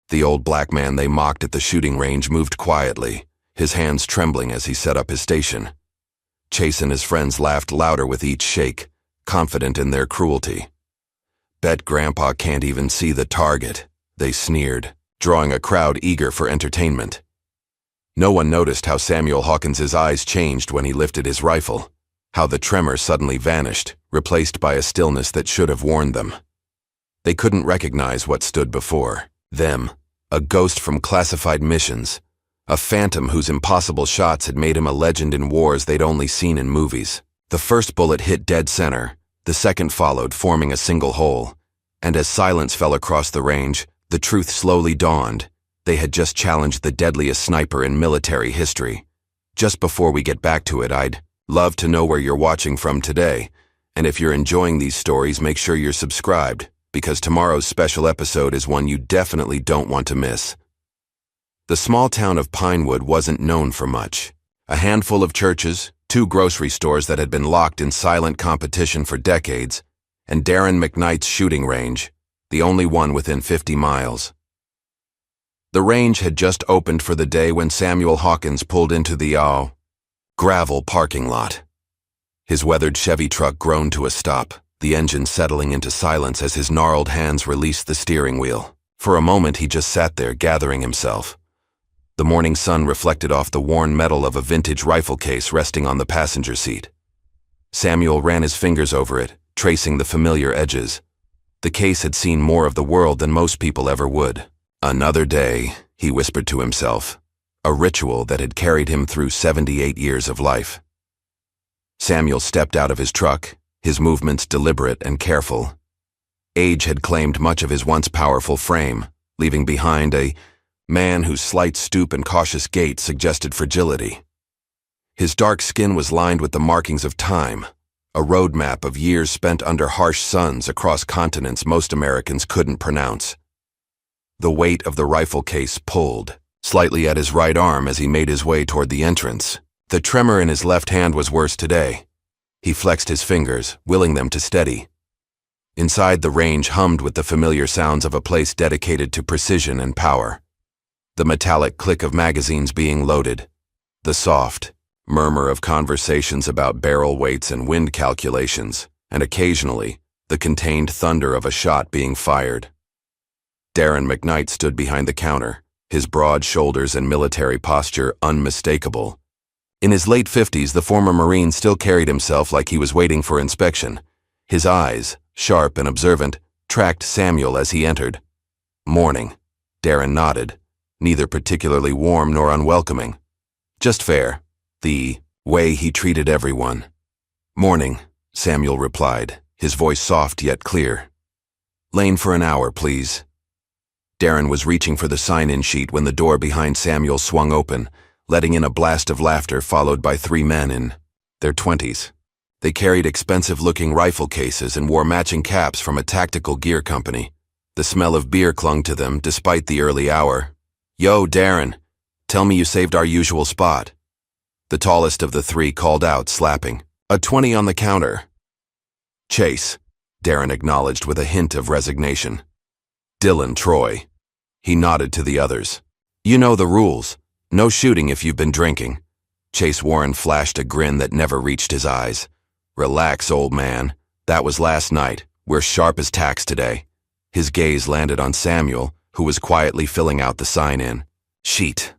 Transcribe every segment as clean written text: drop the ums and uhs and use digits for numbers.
The old black man they mocked at the shooting range moved quietly, his hands trembling as he set up his station. Chase and his friends laughed louder with each shake, confident in their cruelty. "Bet Grandpa can't even see the target," they sneered, drawing a crowd eager for entertainment. No one noticed how Samuel Hawkins's eyes changed when he lifted his rifle, how the tremor suddenly vanished, replaced by a stillness that should have warned them. They couldn't recognize what stood before them, a ghost from classified missions, a phantom whose impossible shots had made him a legend in wars they'd only seen in movies. The first bullet hit dead center, the second followed, forming a single hole, and as silence fell across the range, the truth slowly dawned. They had just challenged the deadliest sniper in military history. Just before we get back to it, I'd love to know where you're watching from today, and if you're enjoying these stories, make sure you're subscribed, because tomorrow's special episode is one you definitely don't want to miss. The small town of Pinewood wasn't known for much. A handful of churches, 2 grocery stores that had been locked in silent competition for decades, and Darren McKnight's shooting range, the only one within 50 miles. The range had just opened for the day when Samuel Hawkins pulled into the gravel parking lot. His weathered Chevy truck groaned to a stop, the engine settling into silence as his gnarled hands released the steering wheel. For a moment he just sat there, gathering himself. The morning sun reflected off the worn metal of a vintage rifle case resting on the passenger seat. Samuel ran his fingers over it, tracing the familiar edges. The case had seen more of the world than most people ever would. Another day, he whispered to himself, a ritual that had carried him through 78 years of life. Samuel stepped out of his truck, his movements deliberate and careful. Age had claimed much of his once powerful frame, leaving behind a man whose slight stoop and cautious gait suggested fragility. His dark skin was lined with the markings of time, a roadmap of years spent under harsh suns across continents most Americans couldn't pronounce. The weight of the rifle case pulled, slightly at his right arm as he made his way toward the entrance. The tremor in his left hand was worse today. He flexed his fingers, willing them to steady. Inside, the range hummed with the familiar sounds of a place dedicated to precision and power. The metallic click of magazines being loaded, the soft murmur of conversations about barrel weights and wind calculations, and occasionally, the contained thunder of a shot being fired. Darren McKnight stood behind the counter, his broad shoulders and military posture unmistakable. In his late 50s, the former Marine still carried himself like he was waiting for inspection. His eyes, sharp and observant, tracked Samuel as he entered. "Morning," Darren nodded, neither particularly warm nor unwelcoming. Just fair, the way he treated everyone. "Morning," Samuel replied, his voice soft yet clear. "Lane for an hour, please." Darren was reaching for the sign-in sheet when the door behind Samuel swung open, letting in a blast of laughter followed by 3 men in their 20s. They carried expensive-looking rifle cases and wore matching caps from a tactical gear company. The smell of beer clung to them despite the early hour. "Yo, Darren, tell me you saved our usual spot." The tallest of the 3 called out, slapping a 20 on the counter. "Chase," Darren acknowledged with a hint of resignation. "Dylan Troy." He nodded to the others. "You know the rules. No shooting if you've been drinking." Chase Warren flashed a grin that never reached his eyes. "Relax, old man. That was last night. We're sharp as tacks today." His gaze landed on Samuel, who was quietly filling out the sign-in sheet.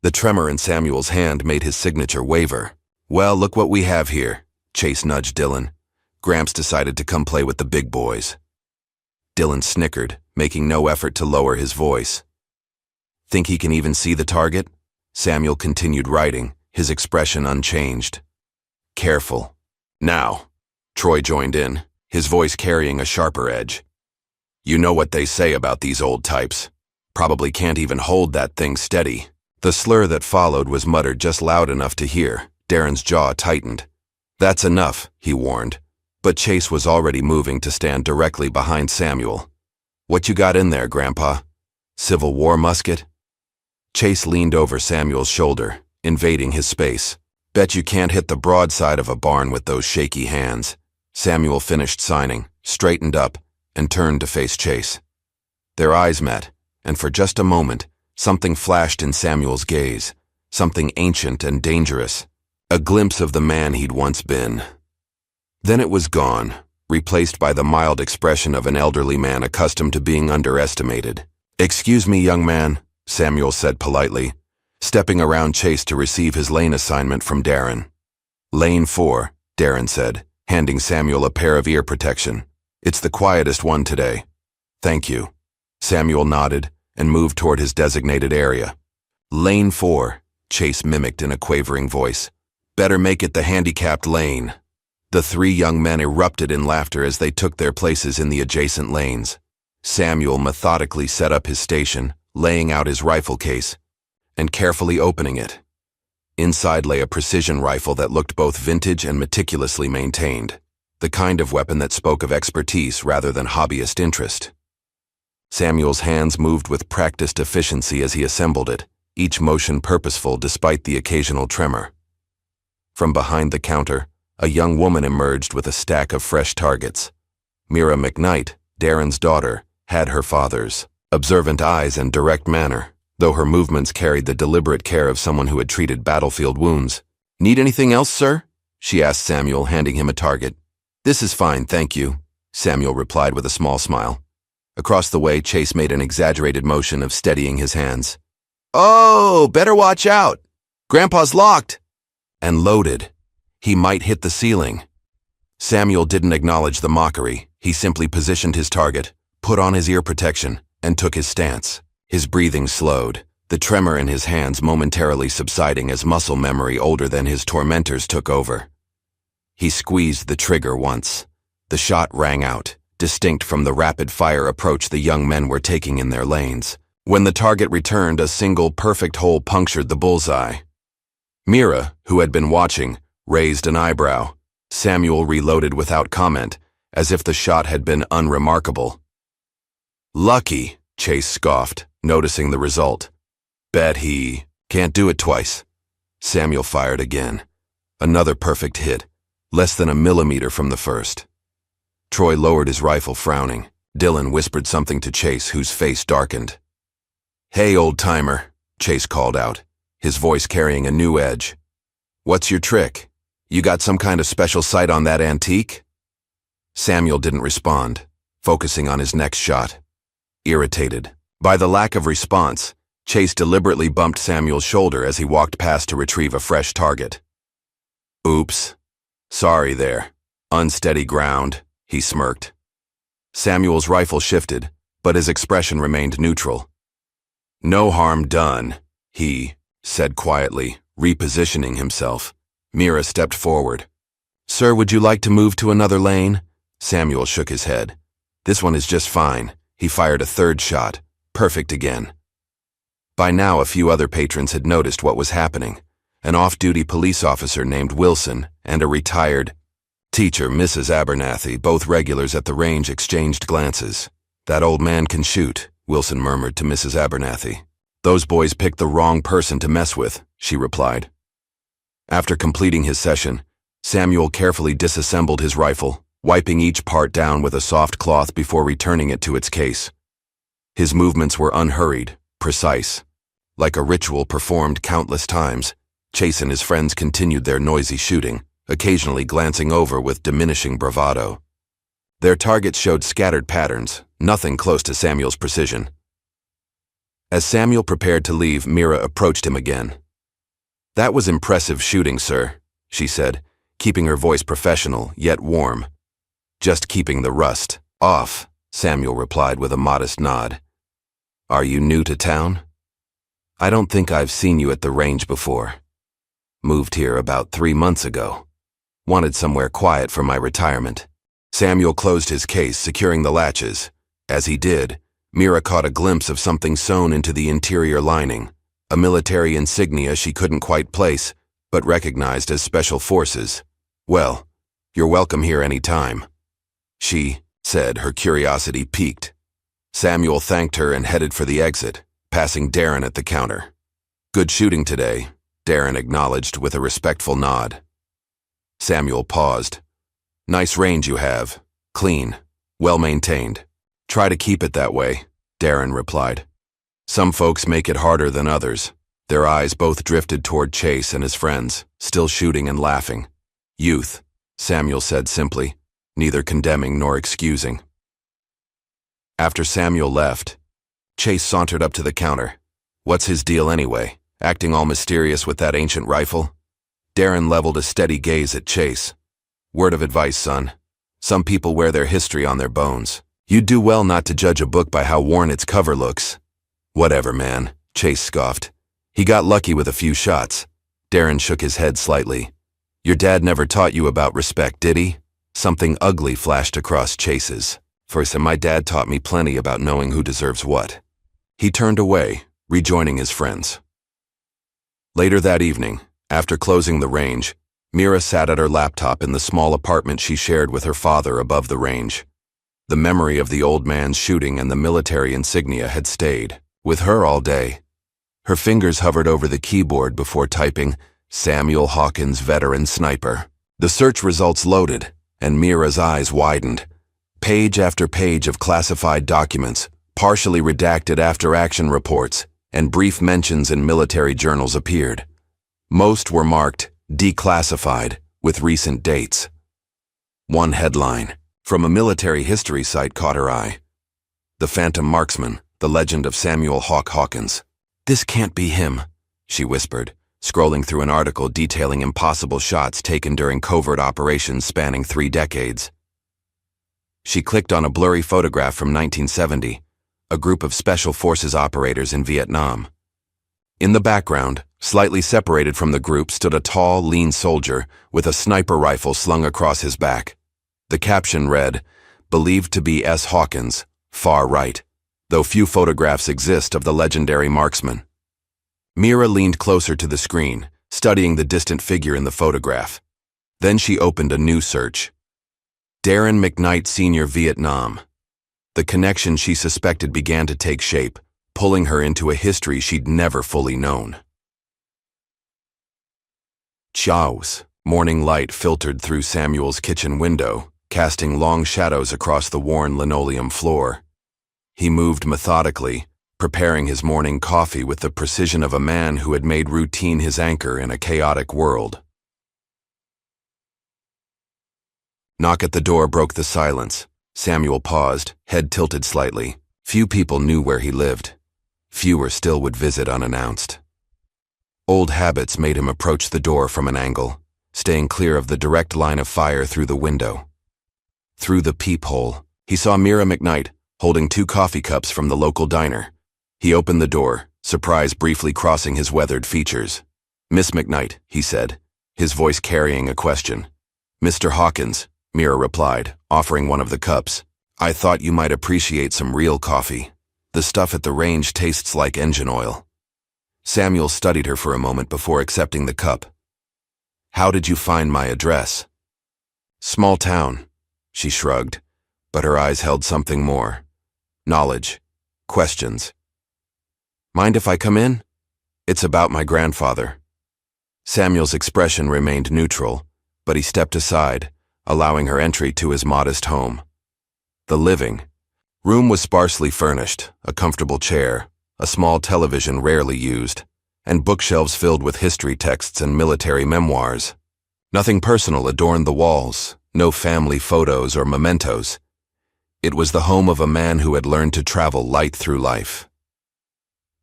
The tremor in Samuel's hand made his signature waver. "Well, look what we have here," Chase nudged Dylan. "Gramps decided to come play with the big boys." Dylan snickered, making no effort to lower his voice. "Think he can even see the target?" Samuel continued writing, his expression unchanged. "Careful. Now." Troy joined in, his voice carrying a sharper edge. "You know what they say about these old types. Probably can't even hold that thing steady." The slur that followed was muttered just loud enough to hear. Darren's jaw tightened. "That's enough," he warned, but Chase was already moving to stand directly behind Samuel. "What you got in there, Grandpa? Civil War musket?" Chase leaned over Samuel's shoulder, invading his space. "Bet you can't hit the broadside of a barn with those shaky hands." Samuel finished signing, straightened up, and turned to face Chase. Their eyes met, and for just a moment, something flashed in Samuel's gaze, something ancient and dangerous, a glimpse of the man he'd once been. Then it was gone, replaced by the mild expression of an elderly man accustomed to being underestimated. "Excuse me, young man," Samuel said politely, stepping around Chase to receive his lane assignment from Darren. "Lane 4, Darren said, handing Samuel a pair of ear protection. "It's the quietest one today." "Thank you." Samuel nodded and moved toward his designated area. "Lane 4, Chase mimicked in a quavering voice. "Better make it the handicapped lane." The three young men erupted in laughter as they took their places in the adjacent lanes. Samuel methodically set up his station, laying out his rifle case, and carefully opening it. Inside lay a precision rifle that looked both vintage and meticulously maintained, the kind of weapon that spoke of expertise rather than hobbyist interest. Samuel's hands moved with practiced efficiency as he assembled it, each motion purposeful despite the occasional tremor. From behind the counter, a young woman emerged with a stack of fresh targets. Mira McKnight, Darren's daughter, had her father's observant eyes and direct manner, though her movements carried the deliberate care of someone who had treated battlefield wounds. "Need anything else, sir?" she asked Samuel, handing him a target. "This is fine, thank you," Samuel replied with a small smile. Across the way, Chase made an exaggerated motion of steadying his hands. "Oh, better watch out! Grandpa's locked!" And loaded. He might hit the ceiling. Samuel didn't acknowledge the mockery. He simply positioned his target, put on his ear protection, and took his stance. His breathing slowed, the tremor in his hands momentarily subsiding as muscle memory older than his tormentors took over. He squeezed the trigger once. The shot rang out, distinct from the rapid-fire approach the young men were taking in their lanes. When the target returned, a single perfect hole punctured the bullseye. Mira, who had been watching, raised an eyebrow. Samuel reloaded without comment, as if the shot had been unremarkable. "Lucky," Chase scoffed, noticing the result. "Bet he can't do it twice." Samuel fired again. Another perfect hit, less than a millimeter from the first. Troy lowered his rifle, frowning. Dylan whispered something to Chase, whose face darkened. "Hey, old-timer," Chase called out, his voice carrying a new edge. "What's your trick? You got some kind of special sight on that antique?" Samuel didn't respond, focusing on his next shot. Irritated by the lack of response, Chase deliberately bumped Samuel's shoulder as he walked past to retrieve a fresh target. "Oops. Sorry there. Unsteady ground," he smirked. Samuel's rifle shifted, but his expression remained neutral. "No harm done," he said quietly, repositioning himself. Mira stepped forward. "Sir, would you like to move to another lane?" Samuel shook his head. "This one is just fine." He fired a third shot, perfect again. By now, a few other patrons had noticed what was happening. An off-duty police officer named Wilson and a retired teacher, Mrs. Abernathy, both regulars at the range, exchanged glances. "That old man can shoot," Wilson murmured to Mrs. Abernathy. "Those boys picked the wrong person to mess with," she replied. After completing his session, Samuel carefully disassembled his rifle, wiping each part down with a soft cloth before returning it to its case. His movements were unhurried, precise. Like a ritual performed countless times, Chase and his friends continued their noisy shooting, occasionally glancing over with diminishing bravado. Their targets showed scattered patterns, nothing close to Samuel's precision. As Samuel prepared to leave, Mira approached him again. "That was impressive shooting, sir," she said, keeping her voice professional, yet warm. "Just keeping the rust off," Samuel replied with a modest nod. "Are you new to town?" "I don't think I've seen you at the range before. Moved here about 3 months ago. Wanted somewhere quiet for my retirement." Samuel closed his case, securing the latches. As he did, Mira caught a glimpse of something sewn into the interior lining, a military insignia she couldn't quite place, but recognized as Special Forces. "Well, you're welcome here any time," she said, her curiosity piqued. Samuel thanked her and headed for the exit, passing Darren at the counter. "Good shooting today," Darren acknowledged with a respectful nod. Samuel paused. "Nice range you have. Clean. Well maintained. Try to keep it that way," Darren replied. Some folks make it harder than others. Their eyes both drifted toward Chase and his friends, still shooting and laughing. Youth, Samuel said simply, neither condemning nor excusing. After Samuel left, Chase sauntered up to the counter. What's his deal anyway, acting all mysterious with that ancient rifle? Darren leveled a steady gaze at Chase. Word of advice, son. Some people wear their history on their bones. You'd do well not to judge a book by how worn its cover looks. Whatever, man, Chase scoffed. He got lucky with a few shots. Darren shook his head slightly. Your dad never taught you about respect, did he? Something ugly flashed across Chase's. First, my dad taught me plenty about knowing who deserves what. He turned away, rejoining his friends. Later that evening, after closing the range, Mira sat at her laptop in the small apartment she shared with her father above the range. The memory of the old man's shooting and the military insignia had stayed with her all day. Her fingers hovered over the keyboard before typing, Samuel Hawkins, veteran sniper. The search results loaded, and Mira's eyes widened. Page after page of classified documents, partially redacted after-action reports, and brief mentions in military journals appeared. Most were marked declassified with recent dates. One headline from a military history site caught her eye. The Phantom Marksman, the legend of Samuel Hawkins. This can't be him, she whispered, scrolling through an article detailing impossible shots taken during covert operations spanning 3 decades. She clicked on a blurry photograph from 1970, a group of Special Forces operators in Vietnam. In the background, slightly separated from the group, stood a tall, lean soldier with a sniper rifle slung across his back. The caption read, believed to be S. Hawkins, far right, though few photographs exist of the legendary marksman. Mira leaned closer to the screen, studying the distant figure in the photograph. Then she opened a new search. Darren McKnight Sr. Vietnam. The connection she suspected began to take shape, pulling her into a history she'd never fully known. Chow's morning light filtered through Samuel's kitchen window, casting long shadows across the worn linoleum floor. He moved methodically, preparing his morning coffee with the precision of a man who had made routine his anchor in a chaotic world. Knock at the door broke the silence. Samuel paused, head tilted slightly. Few people knew where he lived. Fewer still would visit unannounced. Old habits made him approach the door from an angle, staying clear of the direct line of fire through the window. Through the peephole, he saw Mira McKnight holding 2 coffee cups from the local diner. He opened the door, surprise briefly crossing his weathered features. Miss McKnight, he said, his voice carrying a question. Mr. Hawkins, Mira replied, offering one of the cups. I thought you might appreciate some real coffee. The stuff at the range tastes like engine oil. Samuel studied her for a moment before accepting the cup. How did you find my address? Small town, she shrugged, but her eyes held something more. Knowledge. Questions. Mind if I come in? It's about my grandfather. Samuel's expression remained neutral, but he stepped aside, allowing her entry to his modest home. The living room was sparsely furnished, a comfortable chair, a small television rarely used, and bookshelves filled with history texts and military memoirs. Nothing personal adorned the walls, no family photos or mementos. It was the home of a man who had learned to travel light through life.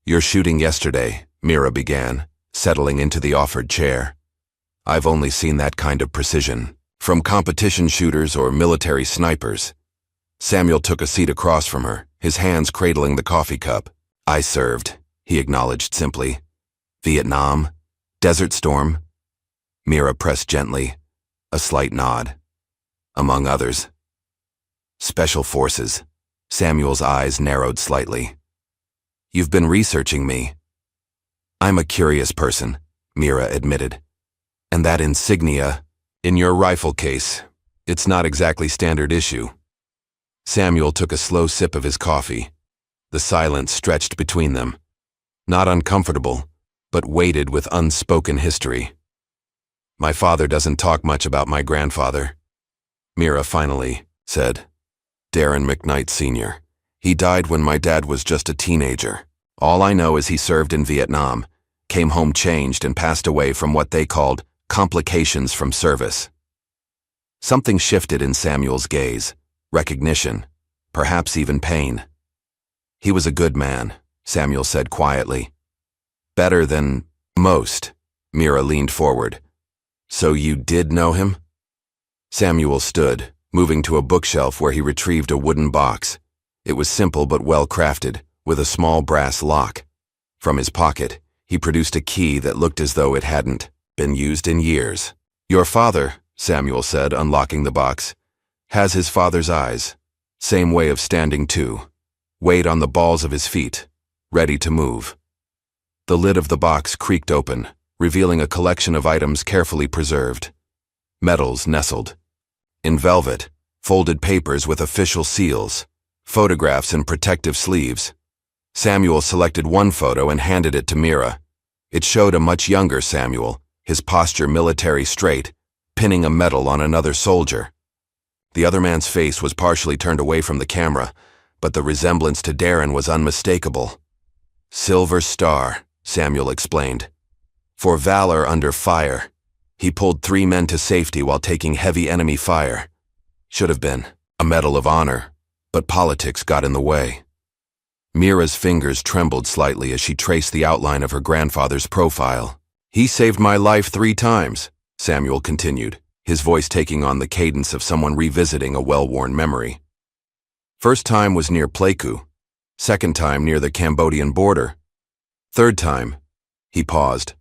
Your shooting yesterday, Mira began, settling into the offered chair. I've only seen that kind of precision from competition shooters or military snipers. Samuel took a seat across from her, his hands cradling the coffee cup. I served, he acknowledged simply. Vietnam? Desert Storm? Mira pressed gently, a slight nod. Among others. Special Forces. Samuel's eyes narrowed slightly. You've been researching me. I'm a curious person, Mira admitted. And that insignia, in your rifle case, it's not exactly standard issue. Samuel took a slow sip of his coffee. The silence stretched between them. Not uncomfortable, but weighted with unspoken history. My father doesn't talk much about my grandfather, Mira finally said. Darren McKnight Sr. He died when my dad was just a teenager, All I know is he served in Vietnam, came home changed and passed away from what they called complications from service. Something shifted in Samuel's gaze, recognition, perhaps even pain. He was a good man, Samuel said quietly. Better than most. Mira leaned forward. So you did know him? Samuel stood, moving to a bookshelf where he retrieved a wooden box. It was simple but well crafted, with a small brass lock. From his pocket, he produced a key that looked as though it hadn't been used in years. Your father, Samuel said, unlocking the box, has his father's eyes. Same way of standing too. Weight on the balls of his feet, ready to move. The lid of the box creaked open, revealing a collection of items carefully preserved. Medals nestled. In velvet, folded papers with official seals, photographs in protective sleeves. Samuel selected one photo and handed it to Mira. It showed a much younger Samuel, his posture military straight, pinning a medal on another soldier. The other man's face was partially turned away from the camera, but the resemblance to Darren was unmistakable. Silver Star, Samuel explained. For valor under fire. He pulled 3 men to safety while taking heavy enemy fire. Should have been a Medal of Honor, but politics got in the way. Mira's fingers trembled slightly as she traced the outline of her grandfather's profile. He saved my life 3 times, Samuel continued, his voice taking on the cadence of someone revisiting a well-worn memory. First time was near Pleiku. Second time near the Cambodian border. Third time, he paused.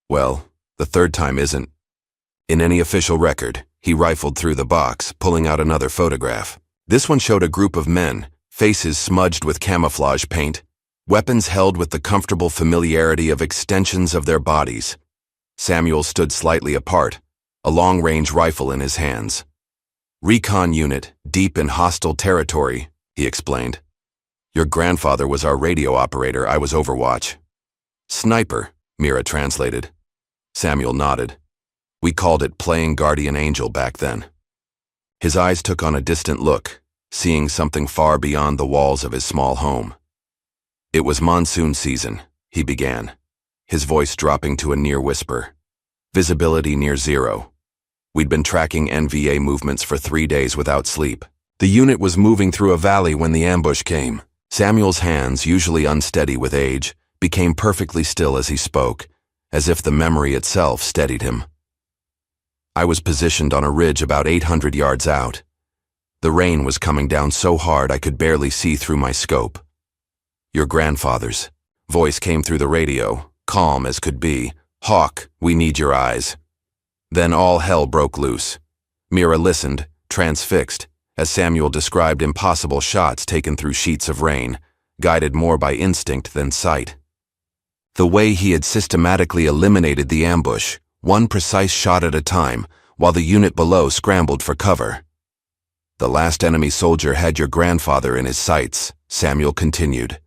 Well, the third time isn't. In any official record, he rifled through the box, pulling out another photograph. This one showed a group of men, faces smudged with camouflage paint, weapons held with the comfortable familiarity of extensions of their bodies. Samuel stood slightly apart, a long-range rifle in his hands. Recon unit, deep in hostile territory, he explained. Your grandfather was our radio operator, I was Overwatch. Sniper, Mira translated. Samuel nodded. We called it playing guardian angel back then. His eyes took on a distant look, seeing something far beyond the walls of his small home. It was monsoon season, he began, his voice dropping to a near whisper. Visibility near 0. We'd been tracking NVA movements for 3 days without sleep. The unit was moving through a valley when the ambush came. Samuel's hands, usually unsteady with age, became perfectly still as he spoke, as if the memory itself steadied him. I was positioned on a ridge about 800 yards out. The rain was coming down so hard I could barely see through my scope. Your grandfather's voice came through the radio, calm as could be. Hawk, we need your eyes. Then all hell broke loose. Mira listened, transfixed, as Samuel described impossible shots taken through sheets of rain, guided more by instinct than sight. The way he had systematically eliminated the ambush, one precise shot at a time, while the unit below scrambled for cover. The last enemy soldier had your grandfather in his sights, Samuel continued.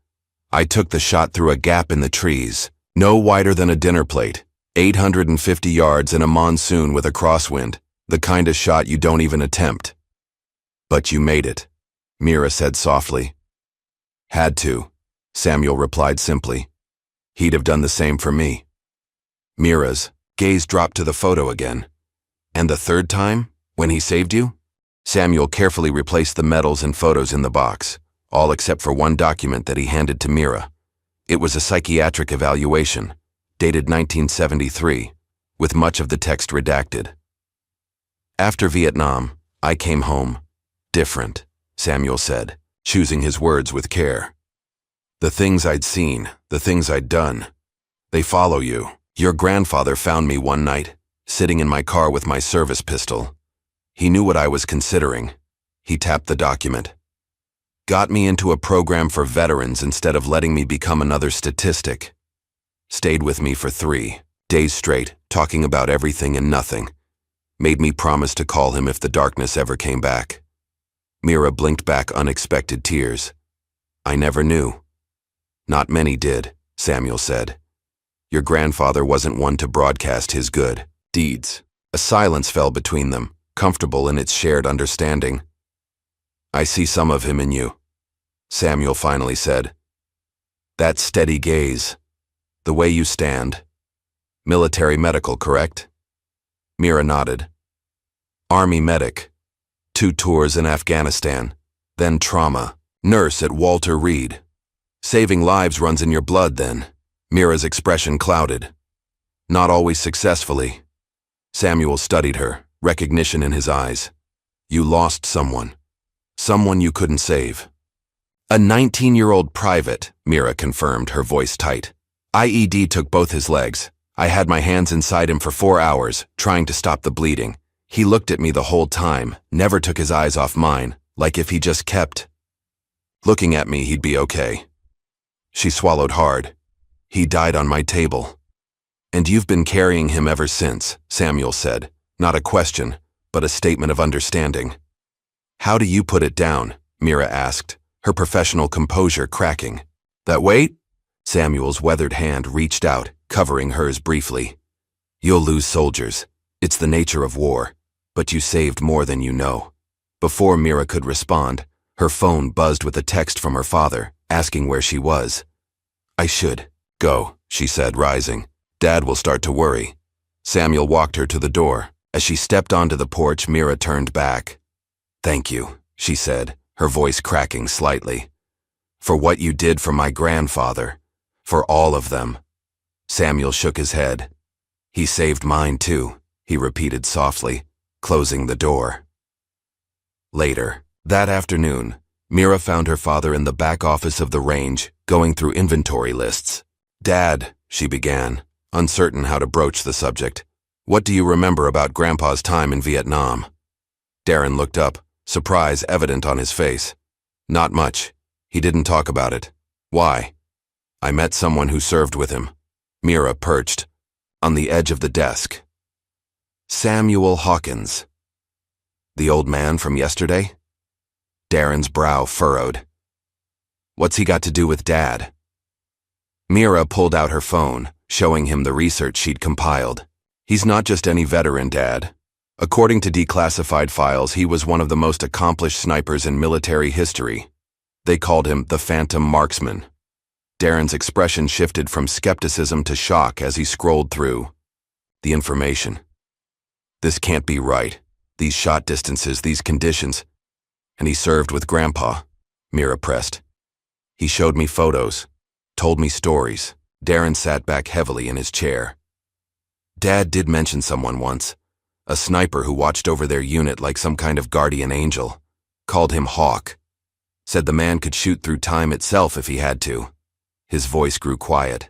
I took the shot through a gap in the trees, no wider than a dinner plate, 850 yards in a monsoon with a crosswind, the kind of shot you don't even attempt. But you made it, Mira said softly. Had to, Samuel replied simply. He'd have done the same for me. Mira's gaze dropped to the photo again. And the third time, when he saved you? Samuel carefully replaced the medals and photos in the box, all except for one document that he handed to Mira. It was a psychiatric evaluation, dated 1973, with much of the text redacted. After Vietnam, I came home. Different, Samuel said, choosing his words with care. The things I'd seen, the things I'd done, they follow you. Your grandfather found me one night, sitting in my car with my service pistol. He knew what I was considering. He tapped the document. Got me into a program for veterans instead of letting me become another statistic. Stayed with me for 3 days straight, talking about everything and nothing. Made me promise to call him if the darkness ever came back. Mira blinked back unexpected tears. I never knew. Not many did, Samuel said. Your grandfather wasn't one to broadcast his good deeds. A silence fell between them, comfortable in its shared understanding. I see some of him in you, Samuel finally said. That steady gaze. The way you stand. Military medical, correct? Mira nodded. Army medic. 2 tours in Afghanistan. Then trauma. Nurse at Walter Reed. Saving lives runs in your blood, then. Mira's expression clouded. Not always successfully. Samuel studied her, recognition in his eyes. You lost someone. Someone you couldn't save. A 19-year-old private, Mira confirmed, her voice tight. IED took both his legs. I had my hands inside him for 4 hours, trying to stop the bleeding. He looked at me the whole time, never took his eyes off mine, like if he just kept looking at me, he'd be okay. She swallowed hard. He died on my table. And you've been carrying him ever since, Samuel said. Not a question, but a statement of understanding. How do you put it down? Mira asked, her professional composure cracking. That weight? Samuel's weathered hand reached out, covering hers briefly. You'll lose soldiers. It's the nature of war. But you saved more than you know. Before Mira could respond, her phone buzzed with a text from her father, asking where she was. I should go, she said, rising. Dad will start to worry. Samuel walked her to the door. As she stepped onto the porch, Mira turned back. Thank you, she said, her voice cracking slightly. For what you did for my grandfather. For all of them. Samuel shook his head. He saved mine too, he repeated softly, closing the door. Later, that afternoon, Mira found her father in the back office of the range, going through inventory lists. Dad, she began, uncertain how to broach the subject. What do you remember about Grandpa's time in Vietnam? Darren looked up, surprise evident on his face. Not much. He didn't talk about it. Why? I met someone who served with him. Mira perched on the edge of the desk. Samuel Hawkins. The old man from yesterday? Darren's brow furrowed. What's he got to do with Dad? Mira pulled out her phone, showing him the research she'd compiled. He's not just any veteran, Dad. According to declassified files, he was one of the most accomplished snipers in military history. They called him the Phantom Marksman. Darren's expression shifted from skepticism to shock as he scrolled through the information. This can't be right. These shot distances, these conditions. And he served with Grandpa, Mira pressed. He showed me photos, told me stories. Darren sat back heavily in his chair. Dad did mention someone once, a sniper who watched over their unit like some kind of guardian angel. Called him Hawk. Said the man could shoot through time itself if he had to. His voice grew quiet.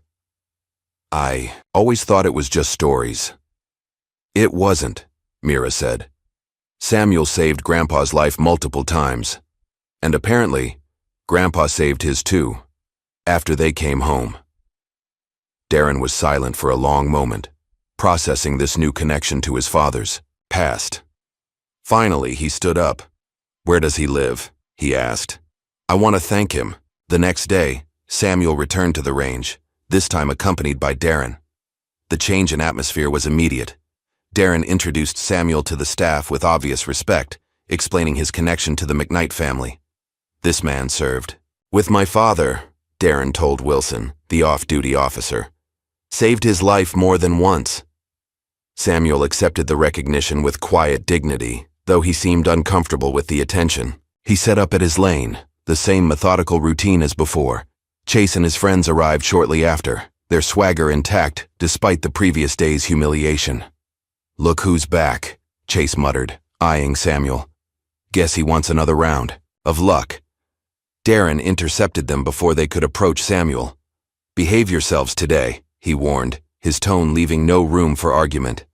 I always thought it was just stories. It wasn't, Mira said. Samuel saved Grandpa's life multiple times. And apparently, Grandpa saved his too, after they came home. Darren was silent for a long moment, processing this new connection to his father's past. Finally, he stood up. Where does he live? He asked. I want to thank him. The next day, Samuel returned to the range, this time accompanied by Darren. The change in atmosphere was immediate. Darren introduced Samuel to the staff with obvious respect, explaining his connection to the McKnight family. This man served with my father, Darren told Wilson, the off-duty officer. Saved his life more than once. Samuel accepted the recognition with quiet dignity, though he seemed uncomfortable with the attention. He set up at his lane, the same methodical routine as before. Chase and his friends arrived shortly after, their swagger intact despite the previous day's humiliation. Look who's back, Chase muttered, eyeing Samuel. Guess he wants another round of luck. Darren intercepted them before they could approach Samuel. Behave yourselves today, he warned, his tone leaving no room for argument.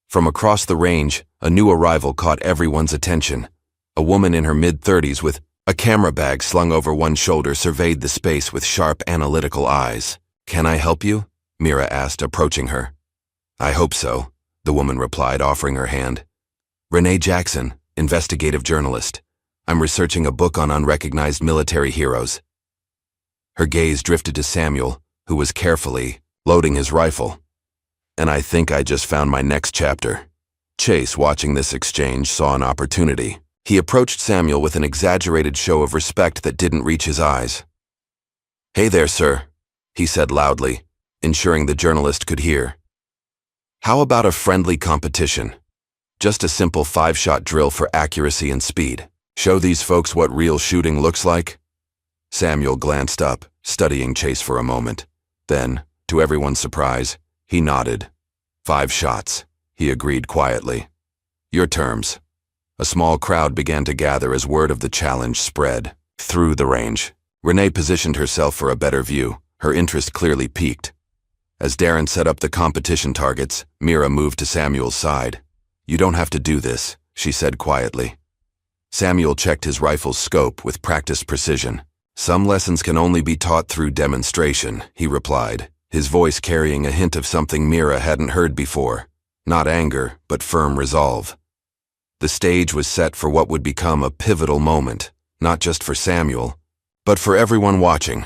From across the range, a new arrival caught everyone's attention. A woman in her mid-30s with a camera bag slung over one shoulder surveyed the space with sharp, analytical eyes. Can I help you? Mira asked, approaching her. I hope so, the woman replied, offering her hand. Renee Jackson, investigative journalist. I'm researching a book on unrecognized military heroes. Her gaze drifted to Samuel, who was carefully loading his rifle. And I think I just found my next chapter. Chase, watching this exchange, saw an opportunity. He approached Samuel with an exaggerated show of respect that didn't reach his eyes. "Hey there, sir," he said loudly, ensuring the journalist could hear. "How about a friendly competition? Just a simple 5-shot drill for accuracy and speed. Show these folks what real shooting looks like?" Samuel glanced up, studying Chase for a moment. Then, to everyone's surprise, he nodded. 5 shots, he agreed quietly. "Your terms." A small crowd began to gather as word of the challenge spread through the range. Renee positioned herself for a better view, her interest clearly piqued. As Darren set up the competition targets, Mira moved to Samuel's side. "You don't have to do this," she said quietly. Samuel checked his rifle's scope with practiced precision. "Some lessons can only be taught through demonstration," he replied, his voice carrying a hint of something Mira hadn't heard before. Not anger, but firm resolve. The stage was set for what would become a pivotal moment, not just for Samuel, but for everyone watching.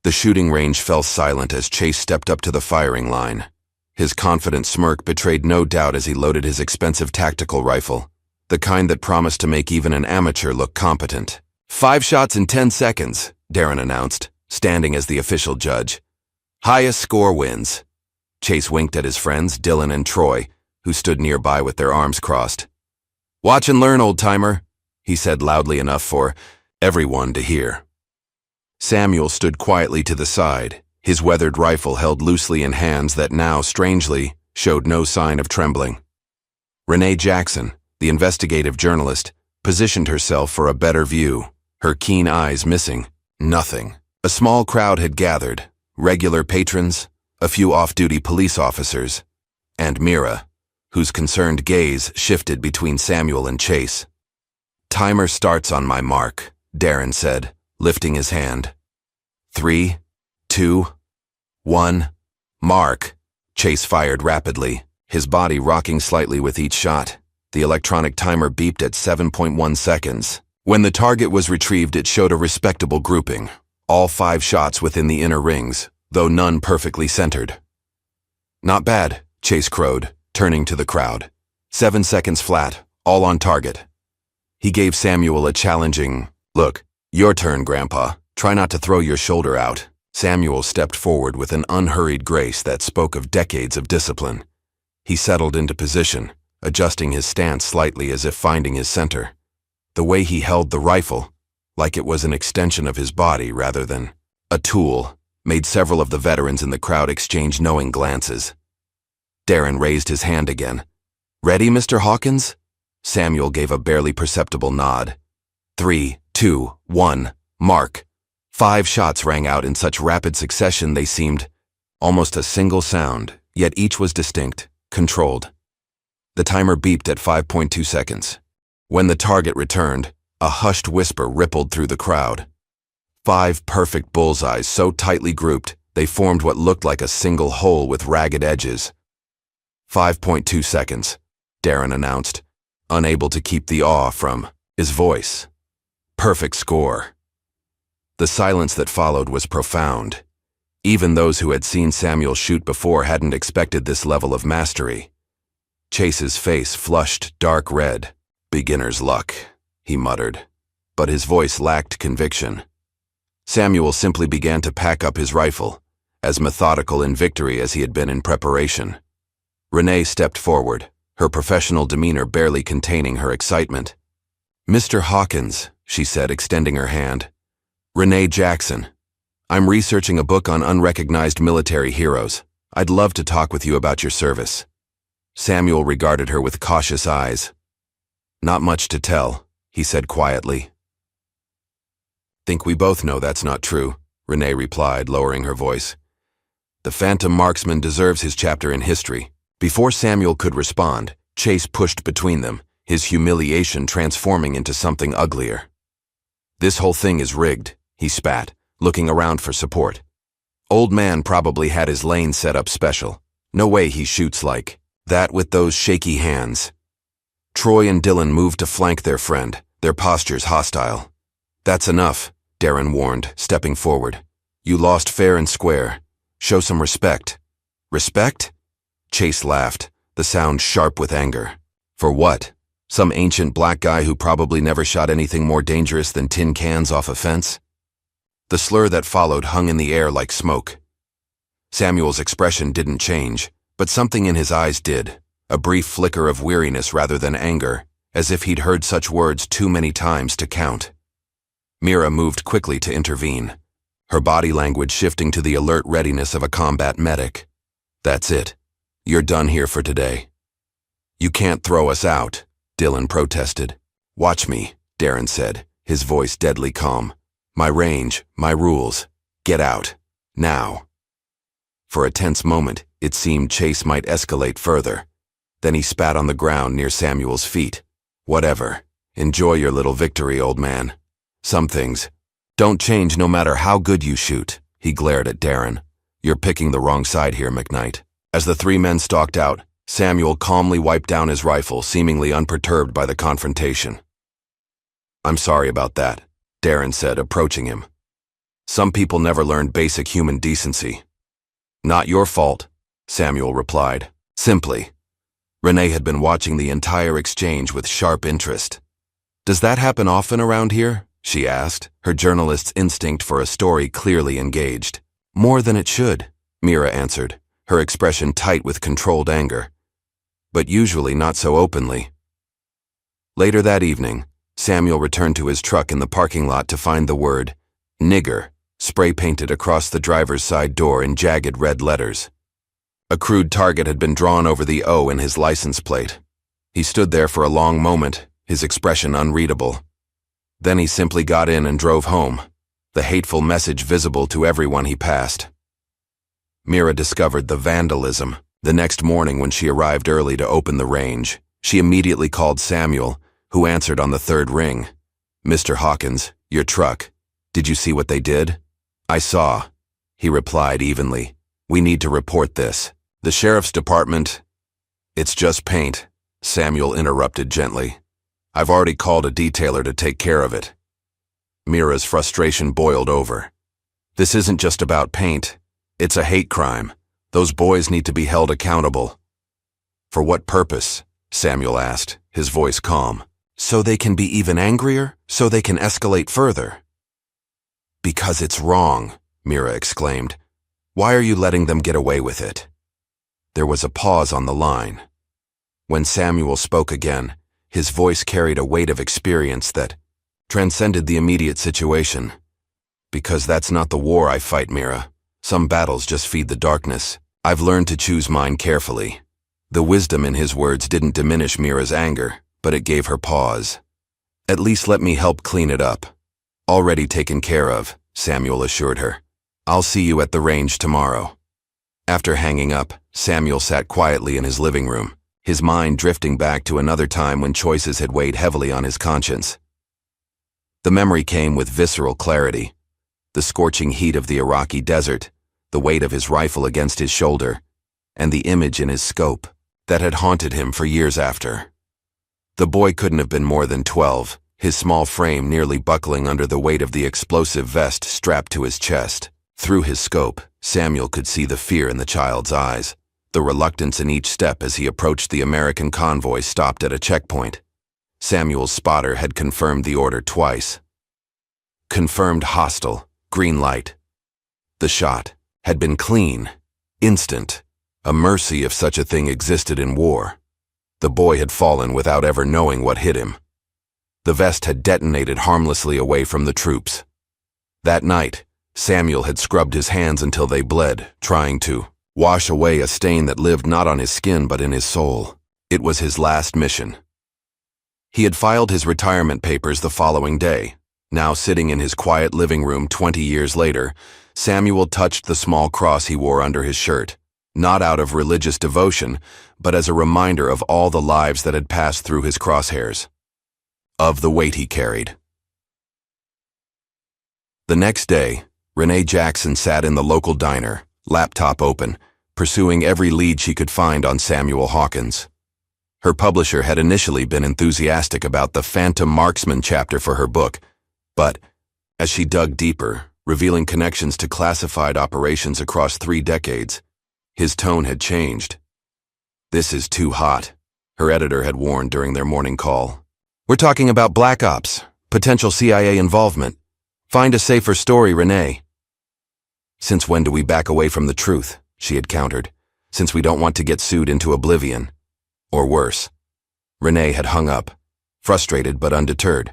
The shooting range fell silent as Chase stepped up to the firing line. His confident smirk betrayed no doubt as he loaded his expensive tactical rifle, the kind that promised to make even an amateur look competent. 5 shots in 10 seconds, Darren announced, standing as the official judge. "Highest score wins." Chase winked at his friends, Dylan and Troy, who stood nearby with their arms crossed. "Watch and learn, old-timer," he said loudly enough for everyone to hear. Samuel stood quietly to the side, his weathered rifle held loosely in hands that now, strangely, showed no sign of trembling. Renee Jackson, the investigative journalist, positioned herself for a better view, her keen eyes missing nothing. A small crowd had gathered, regular patrons, a few off-duty police officers, and Mira, whose concerned gaze shifted between Samuel and Chase. "Timer starts on my mark," Darren said, lifting his hand. 3, 2, 1, mark. Chase fired rapidly, his body rocking slightly with each shot. The electronic timer beeped at 7.1 seconds. When the target was retrieved, it showed a respectable grouping, all 5 shots within the inner rings, though none perfectly centered. "Not bad," Chase crowed, turning to the crowd. 7 seconds flat, all on target. He gave Samuel a challenging look. "Your turn, Grandpa. Try not to throw your shoulder out." Samuel stepped forward with an unhurried grace that spoke of decades of discipline. He settled into position, adjusting his stance slightly as if finding his center. The way he held the rifle, like it was an extension of his body rather than a tool, made several of the veterans in the crowd exchange knowing glances. Darren raised his hand again. "Ready, Mr. Hawkins?" Samuel gave a barely perceptible nod. 3, 2, 1, mark. 5 shots rang out in such rapid succession they seemed almost a single sound, yet each was distinct, controlled. The timer beeped at 5.2 seconds. When the target returned, a hushed whisper rippled through the crowd. 5 perfect bullseyes so tightly grouped, they formed what looked like a single hole with ragged edges. 5.2 seconds, Darren announced, unable to keep the awe from his voice. Perfect score. The silence that followed was profound. Even those who had seen Samuel shoot before hadn't expected this level of mastery. Chase's face flushed dark red. "Beginner's luck," he muttered, but his voice lacked conviction. Samuel simply began to pack up his rifle, as methodical in victory as he had been in preparation. Renee stepped forward, her professional demeanor barely containing her excitement. "Mr. Hawkins," she said, extending her hand. "Renee Jackson. I'm researching a book on unrecognized military heroes. I'd love to talk with you about your service." Samuel regarded her with cautious eyes. "Not much to tell," he said quietly. "Think we both know that's not true," Renee replied, lowering her voice. "The phantom marksman deserves his chapter in history." Before Samuel could respond, Chase pushed between them, his humiliation transforming into something uglier. "This whole thing is rigged," he spat, looking around for support. "Old man probably had his lane set up special. No way he shoots like that with those shaky hands." Troy and Dylan moved to flank their friend, their postures hostile. "That's enough," Darren warned, stepping forward. "You lost fair and square. Show some respect." "Respect?" Chase laughed, the sound sharp with anger. "For what? Some ancient black guy who probably never shot anything more dangerous than tin cans off a fence?" The slur that followed hung in the air like smoke. Samuel's expression didn't change, but something in his eyes did, a brief flicker of weariness rather than anger, as if he'd heard such words too many times to count. Mira moved quickly to intervene, her body language shifting to the alert readiness of a combat medic. "That's it. You're done here for today." "You can't throw us out," Dylan protested. "Watch me," Darren said, his voice deadly calm. "My range, my rules. Get out. Now." For a tense moment, it seemed Chase might escalate further. Then he spat on the ground near Samuel's feet. "Whatever. Enjoy your little victory, old man. Some things don't change no matter how good you shoot," he glared at Darren. "You're picking the wrong side here, McKnight." As the three men stalked out, Samuel calmly wiped down his rifle, seemingly unperturbed by the confrontation. "I'm sorry about that," Darren said, approaching him. "Some people never learned basic human decency." "Not your fault," Samuel replied, simply. Renee had been watching the entire exchange with sharp interest. "Does that happen often around here?" she asked, her journalist's instinct for a story clearly engaged. "More than it should," Mira answered, her expression tight with controlled anger. "But usually not so openly." Later that evening, Samuel returned to his truck in the parking lot to find the word "nigger" spray-painted across the driver's side door in jagged red letters. A crude target had been drawn over the O in his license plate. He stood there for a long moment, his expression unreadable. Then he simply got in and drove home, the hateful message visible to everyone he passed. Mira discovered the vandalism. The next morning when she arrived early to open the range, she immediately called Samuel, who answered on the third ring. "Mr. Hawkins, your truck. Did you see what they did?" "I saw," he replied evenly. "We need to report this. The sheriff's department—" "It's just paint," Samuel interrupted gently. "I've already called a detailer to take care of it." Mira's frustration boiled over. "This isn't just about paint. It's a hate crime. Those boys need to be held accountable." "For what purpose?" Samuel asked, his voice calm. "So they can be even angrier? So they can escalate further?" "Because it's wrong," Mira exclaimed. "Why are you letting them get away with it?" There was a pause on the line. When Samuel spoke again, his voice carried a weight of experience that transcended the immediate situation. "Because that's not the war I fight, Mira. Some battles just feed the darkness. I've learned to choose mine carefully." The wisdom in his words didn't diminish Mira's anger, but it gave her pause. "At least let me help clean it up." "Already taken care of," Samuel assured her. "I'll see you at the range tomorrow." After hanging up, Samuel sat quietly in his living room, his mind drifting back to another time when choices had weighed heavily on his conscience. The memory came with visceral clarity. The scorching heat of the Iraqi desert, the weight of his rifle against his shoulder, and the image in his scope that had haunted him for years after. The boy couldn't have been more than 12, his small frame nearly buckling under the weight of the explosive vest strapped to his chest. Through his scope, Samuel could see the fear in the child's eyes, the reluctance in each step as he approached the American convoy stopped at a checkpoint. Samuel's spotter had confirmed the order twice. Confirmed hostile, green light. The shot had been clean, instant, a mercy if such a thing existed in war. The boy had fallen without ever knowing what hit him. The vest had detonated harmlessly away from the troops. That night, Samuel had scrubbed his hands until they bled, trying to wash away a stain that lived not on his skin but in his soul. It was his last mission. He had filed his retirement papers the following day. Now sitting in his quiet living room 20 years later, Samuel touched the small cross he wore under his shirt, not out of religious devotion, but as a reminder of all the lives that had passed through his crosshairs, of the weight he carried. The next day, Renee Jackson sat in the local diner, laptop open, pursuing every lead she could find on Samuel Hawkins. Her publisher had initially been enthusiastic about the Phantom Marksman chapter for her book, but as she dug deeper, revealing connections to classified operations across 3 decades, his tone had changed. "This is too hot," her editor had warned during their morning call. "We're talking about Black Ops, potential CIA involvement. Find a safer story, Renee. Since when do we back away from the truth? She had countered. Since we don't want to get sued into oblivion. Or worse. Renee had hung up, frustrated but undeterred.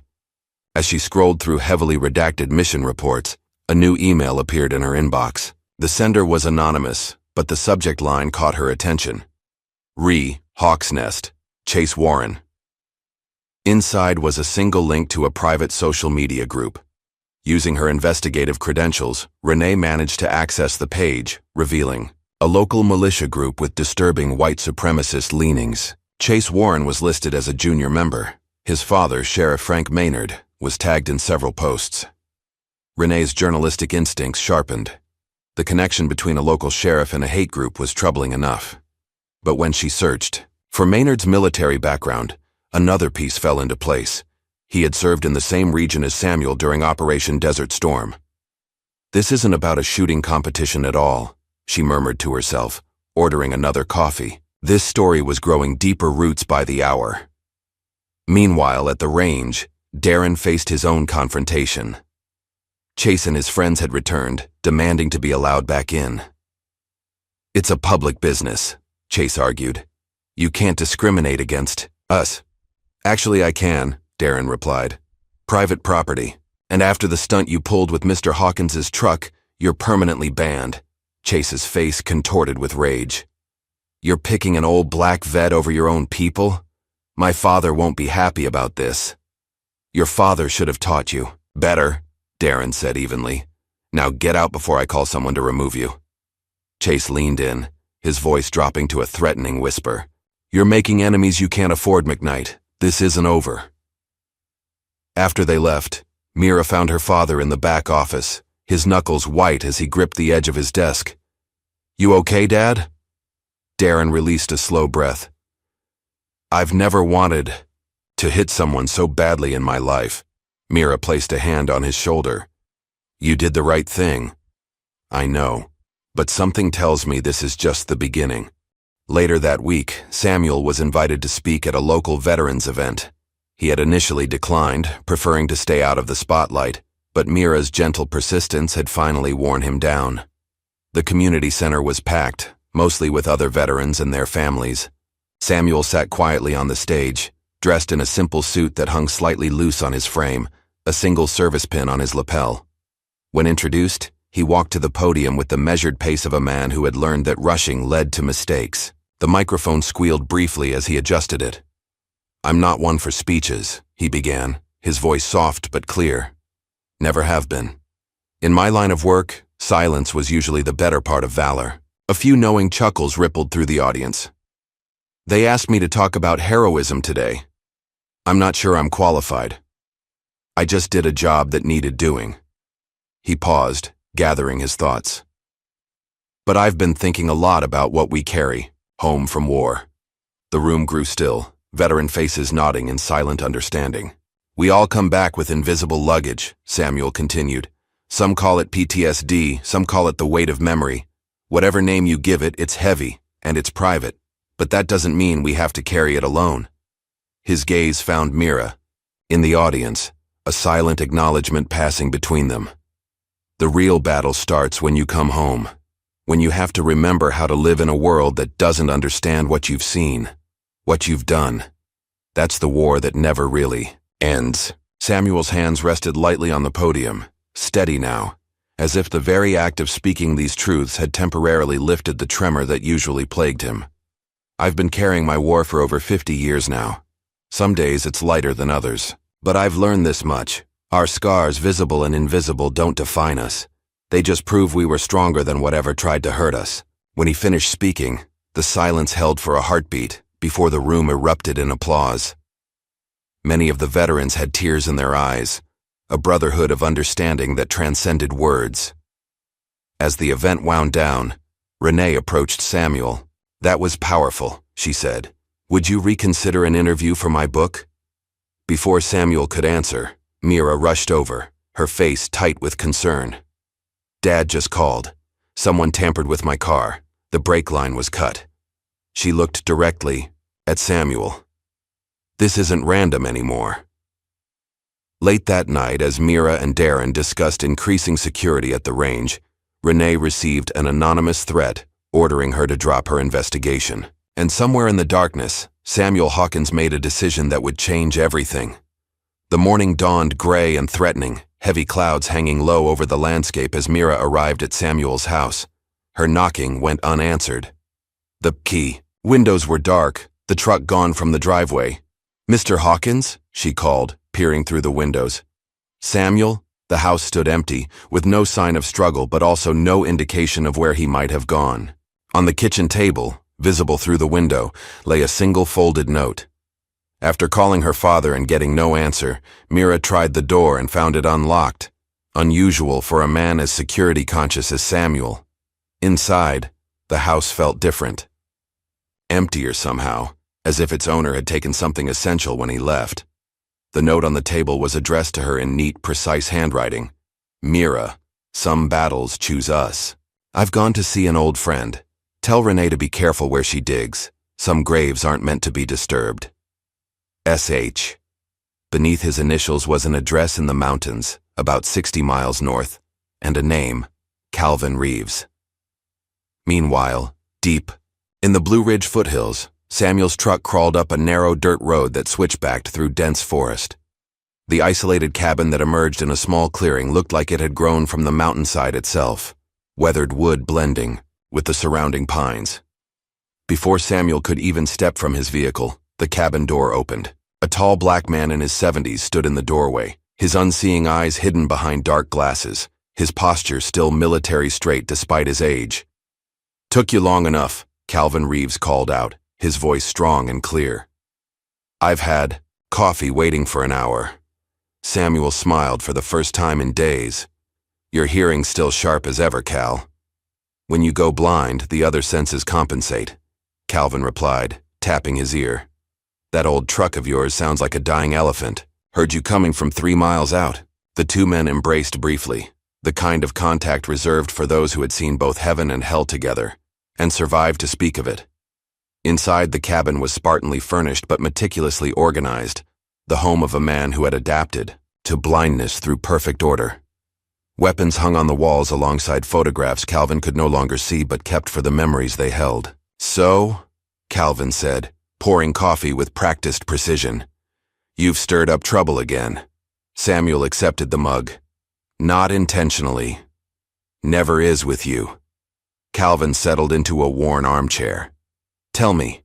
As she scrolled through heavily redacted mission reports, a new email appeared in her inbox. The sender was anonymous, but the subject line caught her attention. Hawk's Nest, Chase Warren. Inside was a single link to a private social media group. Using her investigative credentials, Renee managed to access the page, revealing a local militia group with disturbing white supremacist leanings. Chase Warren was listed as a junior member. His father, Sheriff Frank Maynard, was tagged in several posts. Renee's journalistic instincts sharpened. The connection between a local sheriff and a hate group was troubling enough. But when she searched for Maynard's military background, another piece fell into place. He had served in the same region as Samuel during Operation Desert Storm. This isn't about a shooting competition at all, she murmured to herself, ordering another coffee. This story was growing deeper roots by the hour. Meanwhile, at the range, Darren faced his own confrontation. Chase and his friends had returned, demanding to be allowed back in. It's a public business, Chase argued. You can't discriminate against us. Actually, I can, Darren replied. Private property. And after the stunt you pulled with Mr. Hawkins's truck, you're permanently banned. Chase's face contorted with rage. You're picking an old black vet over your own people? My father won't be happy about this. Your father should have taught you. Better, Darren said evenly. Now get out before I call someone to remove you. Chase leaned in, his voice dropping to a threatening whisper. You're making enemies you can't afford, McKnight. This isn't over. After they left, Mira found her father in the back office, his knuckles white as he gripped the edge of his desk. You okay, Dad? Darren released a slow breath. I've never wanted to hit someone so badly in my life. Mira placed a hand on his shoulder. You did the right thing. I know, but something tells me this is just the beginning. Later that week, Samuel was invited to speak at a local veterans event. He had initially declined, preferring to stay out of the spotlight, but Mira's gentle persistence had finally worn him down. The community center was packed, mostly with other veterans and their families. Samuel sat quietly on the stage, dressed in a simple suit that hung slightly loose on his frame, a single service pin on his lapel. When introduced, he walked to the podium with the measured pace of a man who had learned that rushing led to mistakes. The microphone squealed briefly as he adjusted it. I'm not one for speeches, he began, his voice soft but clear. Never have been. In my line of work, silence was usually the better part of valor. A few knowing chuckles rippled through the audience. They asked me to talk about heroism today. I'm not sure I'm qualified. I just did a job that needed doing. He paused, gathering his thoughts. But I've been thinking a lot about what we carry, home from war. The room grew still, veteran faces nodding in silent understanding. We all come back with invisible luggage, Samuel continued. Some call it PTSD, some call it the weight of memory. Whatever name you give it, it's heavy, and it's private. But that doesn't mean we have to carry it alone. His gaze found Mira. In the audience, a silent acknowledgement passing between them. The real battle starts when you come home. When you have to remember how to live in a world that doesn't understand what you've seen, what you've done. That's the war that never really ends. Samuel's hands rested lightly on the podium, steady now, as if the very act of speaking these truths had temporarily lifted the tremor that usually plagued him. I've been carrying my war for over 50 years now. Some days it's lighter than others. But I've learned this much. Our scars, visible and invisible, don't define us. They just prove we were stronger than whatever tried to hurt us. When he finished speaking, the silence held for a heartbeat before the room erupted in applause. Many of the veterans had tears in their eyes, a brotherhood of understanding that transcended words. As the event wound down, Renee approached Samuel. That was powerful, she said. Would you reconsider an interview for my book? Before Samuel could answer, Mira rushed over, her face tight with concern. Dad just called. Someone tampered with my car. The brake line was cut. She looked directly at Samuel. This isn't random anymore. Late that night, as Mira and Darren discussed increasing security at the range, Renee received an anonymous threat ordering her to drop her investigation. And somewhere in the darkness, Samuel Hawkins made a decision that would change everything. The morning dawned gray and threatening, heavy clouds hanging low over the landscape as Mira arrived at Samuel's house. Her knocking went unanswered. The key. Windows were dark, the truck gone from the driveway. "Mr. Hawkins?" she called, peering through the windows. "Samuel?" The house stood empty, with no sign of struggle but also no indication of where he might have gone. On the kitchen table, visible through the window, lay a single folded note. After calling her father and getting no answer, Mira tried the door and found it unlocked, unusual for a man as security conscious as Samuel. Inside, the house felt different. Emptier somehow, as if its owner had taken something essential when he left. The note on the table was addressed to her in neat, precise handwriting. "Mira, some battles choose us. I've gone to see an old friend. Tell Renee to be careful where she digs. Some graves aren't meant to be disturbed. S.H." Beneath his initials was an address in the mountains, about 60 miles north, and a name, Calvin Reeves. Meanwhile, deep in the Blue Ridge foothills, Samuel's truck crawled up a narrow dirt road that switchbacked through dense forest. The isolated cabin that emerged in a small clearing looked like it had grown from the mountainside itself, weathered wood blending with the surrounding pines. Before Samuel could even step from his vehicle, the cabin door opened. A tall black man in his 70s stood in the doorway, his unseeing eyes hidden behind dark glasses, his posture still military straight despite his age. "Took you long enough," Calvin Reeves called out, his voice strong and clear. "I've had coffee waiting for an hour." Samuel smiled for the first time in days. "Your hearing's still sharp as ever, Cal." "When you go blind, the other senses compensate," Calvin replied, tapping his ear. "That old truck of yours sounds like a dying elephant. Heard you coming from 3 miles out." The two men embraced briefly, the kind of contact reserved for those who had seen both heaven and hell together, and survived to speak of it. Inside, the cabin was spartanly furnished but meticulously organized, the home of a man who had adapted to blindness through perfect order. Weapons hung on the walls alongside photographs Calvin could no longer see but kept for the memories they held. "So," Calvin said, pouring coffee with practiced precision, "you've stirred up trouble again." Samuel accepted the mug. "Not intentionally. Never is with you." Calvin settled into a worn armchair. "Tell me."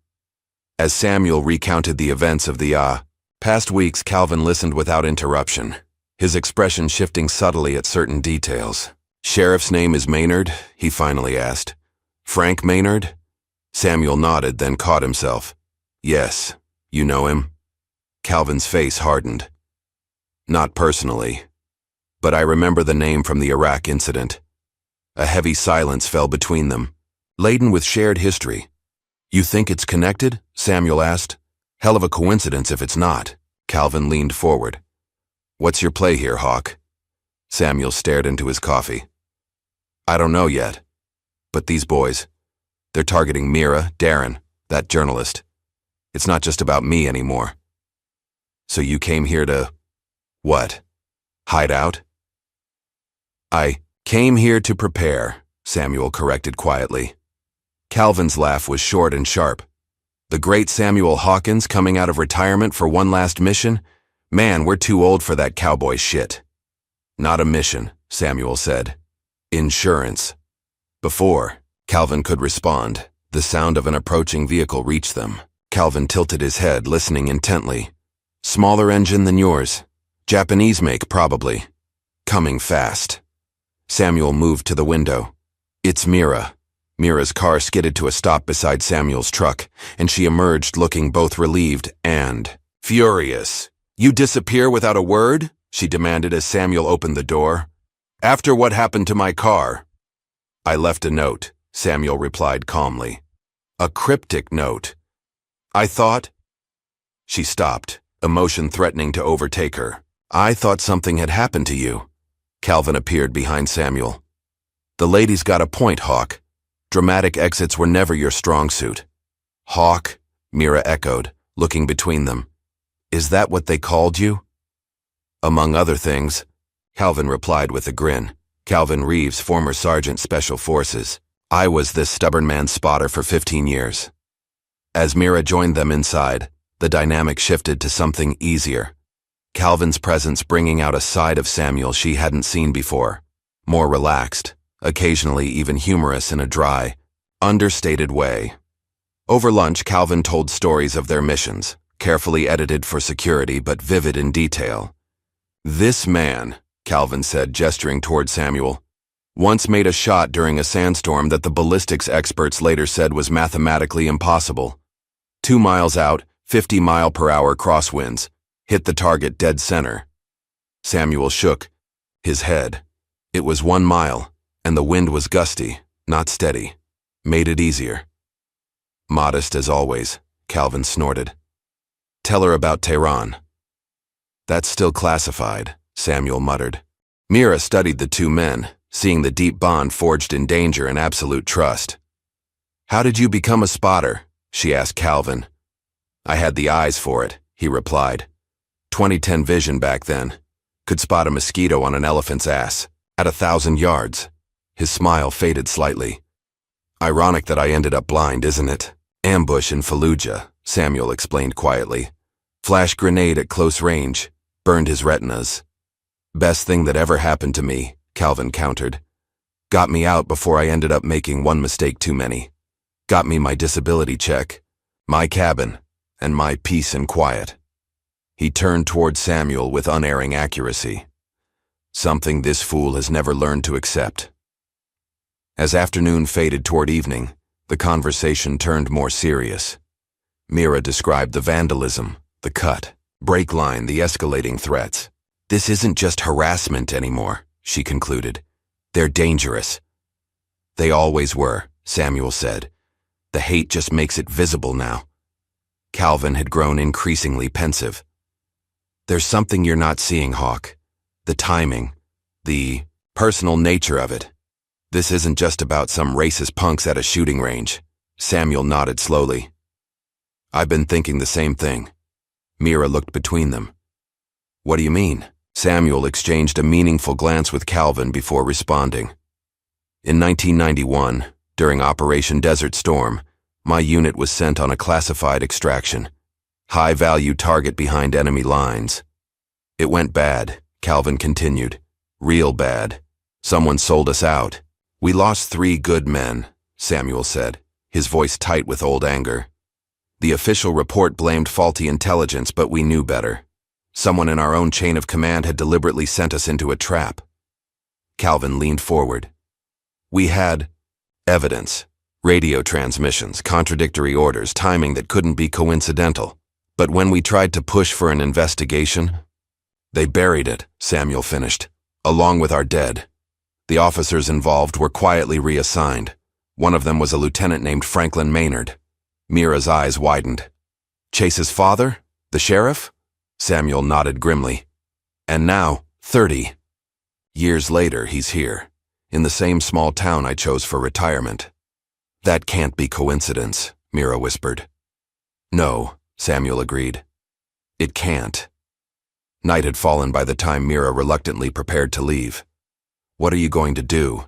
As Samuel recounted the events of the past weeks, Calvin listened without interruption, his expression shifting subtly at certain details. "Sheriff's name is Maynard?" he finally asked. "Frank Maynard?" Samuel nodded, then caught himself. "Yes, you know him?" Calvin's face hardened. "Not personally, but I remember the name from the Iraq incident." A heavy silence fell between them, laden with shared history. "You think it's connected?" Samuel asked. "Hell of a coincidence if it's not." Calvin leaned forward. "What's your play here, Hawk?" Samuel stared into his coffee. "I don't know yet. But these boys, they're targeting Mira, Darren, that journalist. It's not just about me anymore." "So you came here to, what, hide out?" "I came here to prepare," Samuel corrected quietly. Calvin's laugh was short and sharp. "The great Samuel Hawkins coming out of retirement for one last mission? Man, we're too old for that cowboy shit." "Not a mission," Samuel said. "Insurance." Before Calvin could respond, the sound of an approaching vehicle reached them. Calvin tilted his head, listening intently. "Smaller engine than yours. Japanese make, probably. Coming fast." Samuel moved to the window. "It's Mira." Mira's car skidded to a stop beside Samuel's truck, and she emerged looking both relieved and furious. "You disappear without a word?" she demanded as Samuel opened the door. "After what happened to my car?" "I left a note," Samuel replied calmly. "A cryptic note. I thought—" She stopped, emotion threatening to overtake her. "I thought something had happened to you." Calvin appeared behind Samuel. "The lady's got a point, Hawk. Dramatic exits were never your strong suit." "Hawk?" Mira echoed, looking between them. "Is that what they called you?" Among other things, Calvin replied with a grin. Calvin Reeves, former Sergeant Special Forces. I was this stubborn man's spotter for 15 years. As Mira joined them inside, the dynamic shifted to something easier. Calvin's presence bringing out a side of Samuel she hadn't seen before. More relaxed, occasionally even humorous in a dry, understated way. Over lunch, Calvin told stories of their missions, carefully edited for security but vivid in detail. This man, Calvin said, gesturing toward Samuel, once made a shot during a sandstorm that the ballistics experts later said was mathematically impossible. 2 miles out, 50-mile-per-hour crosswinds, hit the target dead center. Samuel shook his head. It was 1 mile, and the wind was gusty, not steady. Made it easier. Modest as always, Calvin snorted. Tell her about Tehran. That's still classified, Samuel muttered. Mira studied the two men, seeing the deep bond forged in danger and absolute trust. How did you become a spotter? She asked Calvin. I had the eyes for it, he replied. 2010 vision back then. Could spot a mosquito on an elephant's ass, at 1,000 yards. His smile faded slightly. Ironic that I ended up blind, isn't it? Ambush in Fallujah, Samuel explained quietly. Flash grenade at close range, burned his retinas. Best thing that ever happened to me, Calvin countered. Got me out before I ended up making one mistake too many. Got me my disability check, my cabin, and my peace and quiet. He turned toward Samuel with unerring accuracy. Something this fool has never learned to accept. As afternoon faded toward evening, the conversation turned more serious. Mira described the vandalism, the cut, brake line, the escalating threats. This isn't just harassment anymore, she concluded. They're dangerous. They always were, Samuel said. The hate just makes it visible now. Calvin had grown increasingly pensive. There's something you're not seeing, Hawk. The timing, the personal nature of it. This isn't just about some racist punks at a shooting range. Samuel nodded slowly. I've been thinking the same thing. Mira looked between them. What do you mean? Samuel exchanged a meaningful glance with Calvin before responding. In 1991, during Operation Desert Storm, my unit was sent on a classified extraction. High-value target behind enemy lines. It went bad, Calvin continued. Real bad. Someone sold us out. We lost 3 good men, Samuel said, his voice tight with old anger. The official report blamed faulty intelligence, but we knew better. Someone in our own chain of command had deliberately sent us into a trap. Calvin leaned forward. We had evidence, radio transmissions, contradictory orders, timing that couldn't be coincidental. But when we tried to push for an investigation, they buried it, Samuel finished, along with our dead. The officers involved were quietly reassigned. One of them was a lieutenant named Franklin Maynard. Mira's eyes widened. Chase's father? The sheriff? Samuel nodded grimly. And now, 30 years later, he's here, in the same small town I chose for retirement. That can't be coincidence, Mira whispered. No, Samuel agreed. It can't. Night had fallen by the time Mira reluctantly prepared to leave. What are you going to do?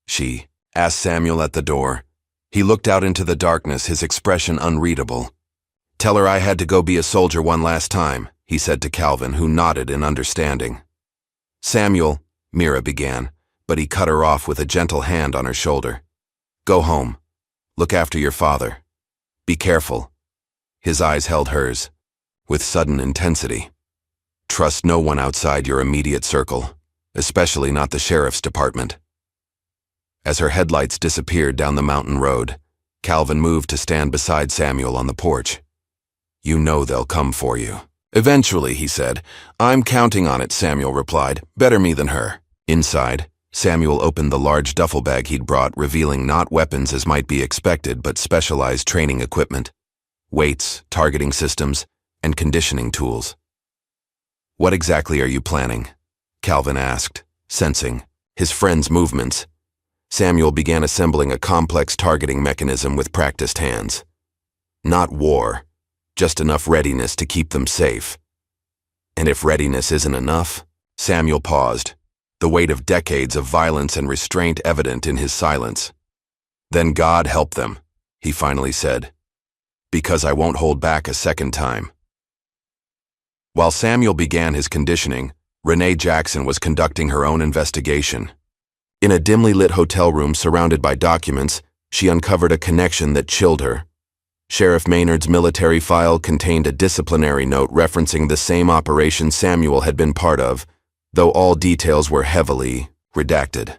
She asked Samuel at the door. He looked out into the darkness, his expression unreadable. Tell her I had to go be a soldier one last time, he said to Calvin, who nodded in understanding. Samuel, Mira began, but he cut her off with a gentle hand on her shoulder. Go home. Look after your father. Be careful. His eyes held hers, with sudden intensity. Trust no one outside your immediate circle, especially not the sheriff's department. As her headlights disappeared down the mountain road, Calvin moved to stand beside Samuel on the porch. You know they'll come for you. Eventually, he said. I'm counting on it, Samuel replied. Better me than her. Inside, Samuel opened the large duffel bag he'd brought, revealing not weapons as might be expected, but specialized training equipment. Weights, targeting systems, and conditioning tools. What exactly are you planning? Calvin asked, sensing his friend's movements. Samuel began assembling a complex targeting mechanism with practiced hands. Not war, just enough readiness to keep them safe. And if readiness isn't enough? Samuel paused, the weight of decades of violence and restraint evident in his silence. Then God help them, he finally said, because I won't hold back a second time. While Samuel began his conditioning, Renee Jackson was conducting her own investigation. In a dimly lit hotel room surrounded by documents, she uncovered a connection that chilled her. Sheriff Maynard's military file contained a disciplinary note referencing the same operation Samuel had been part of, though all details were heavily redacted.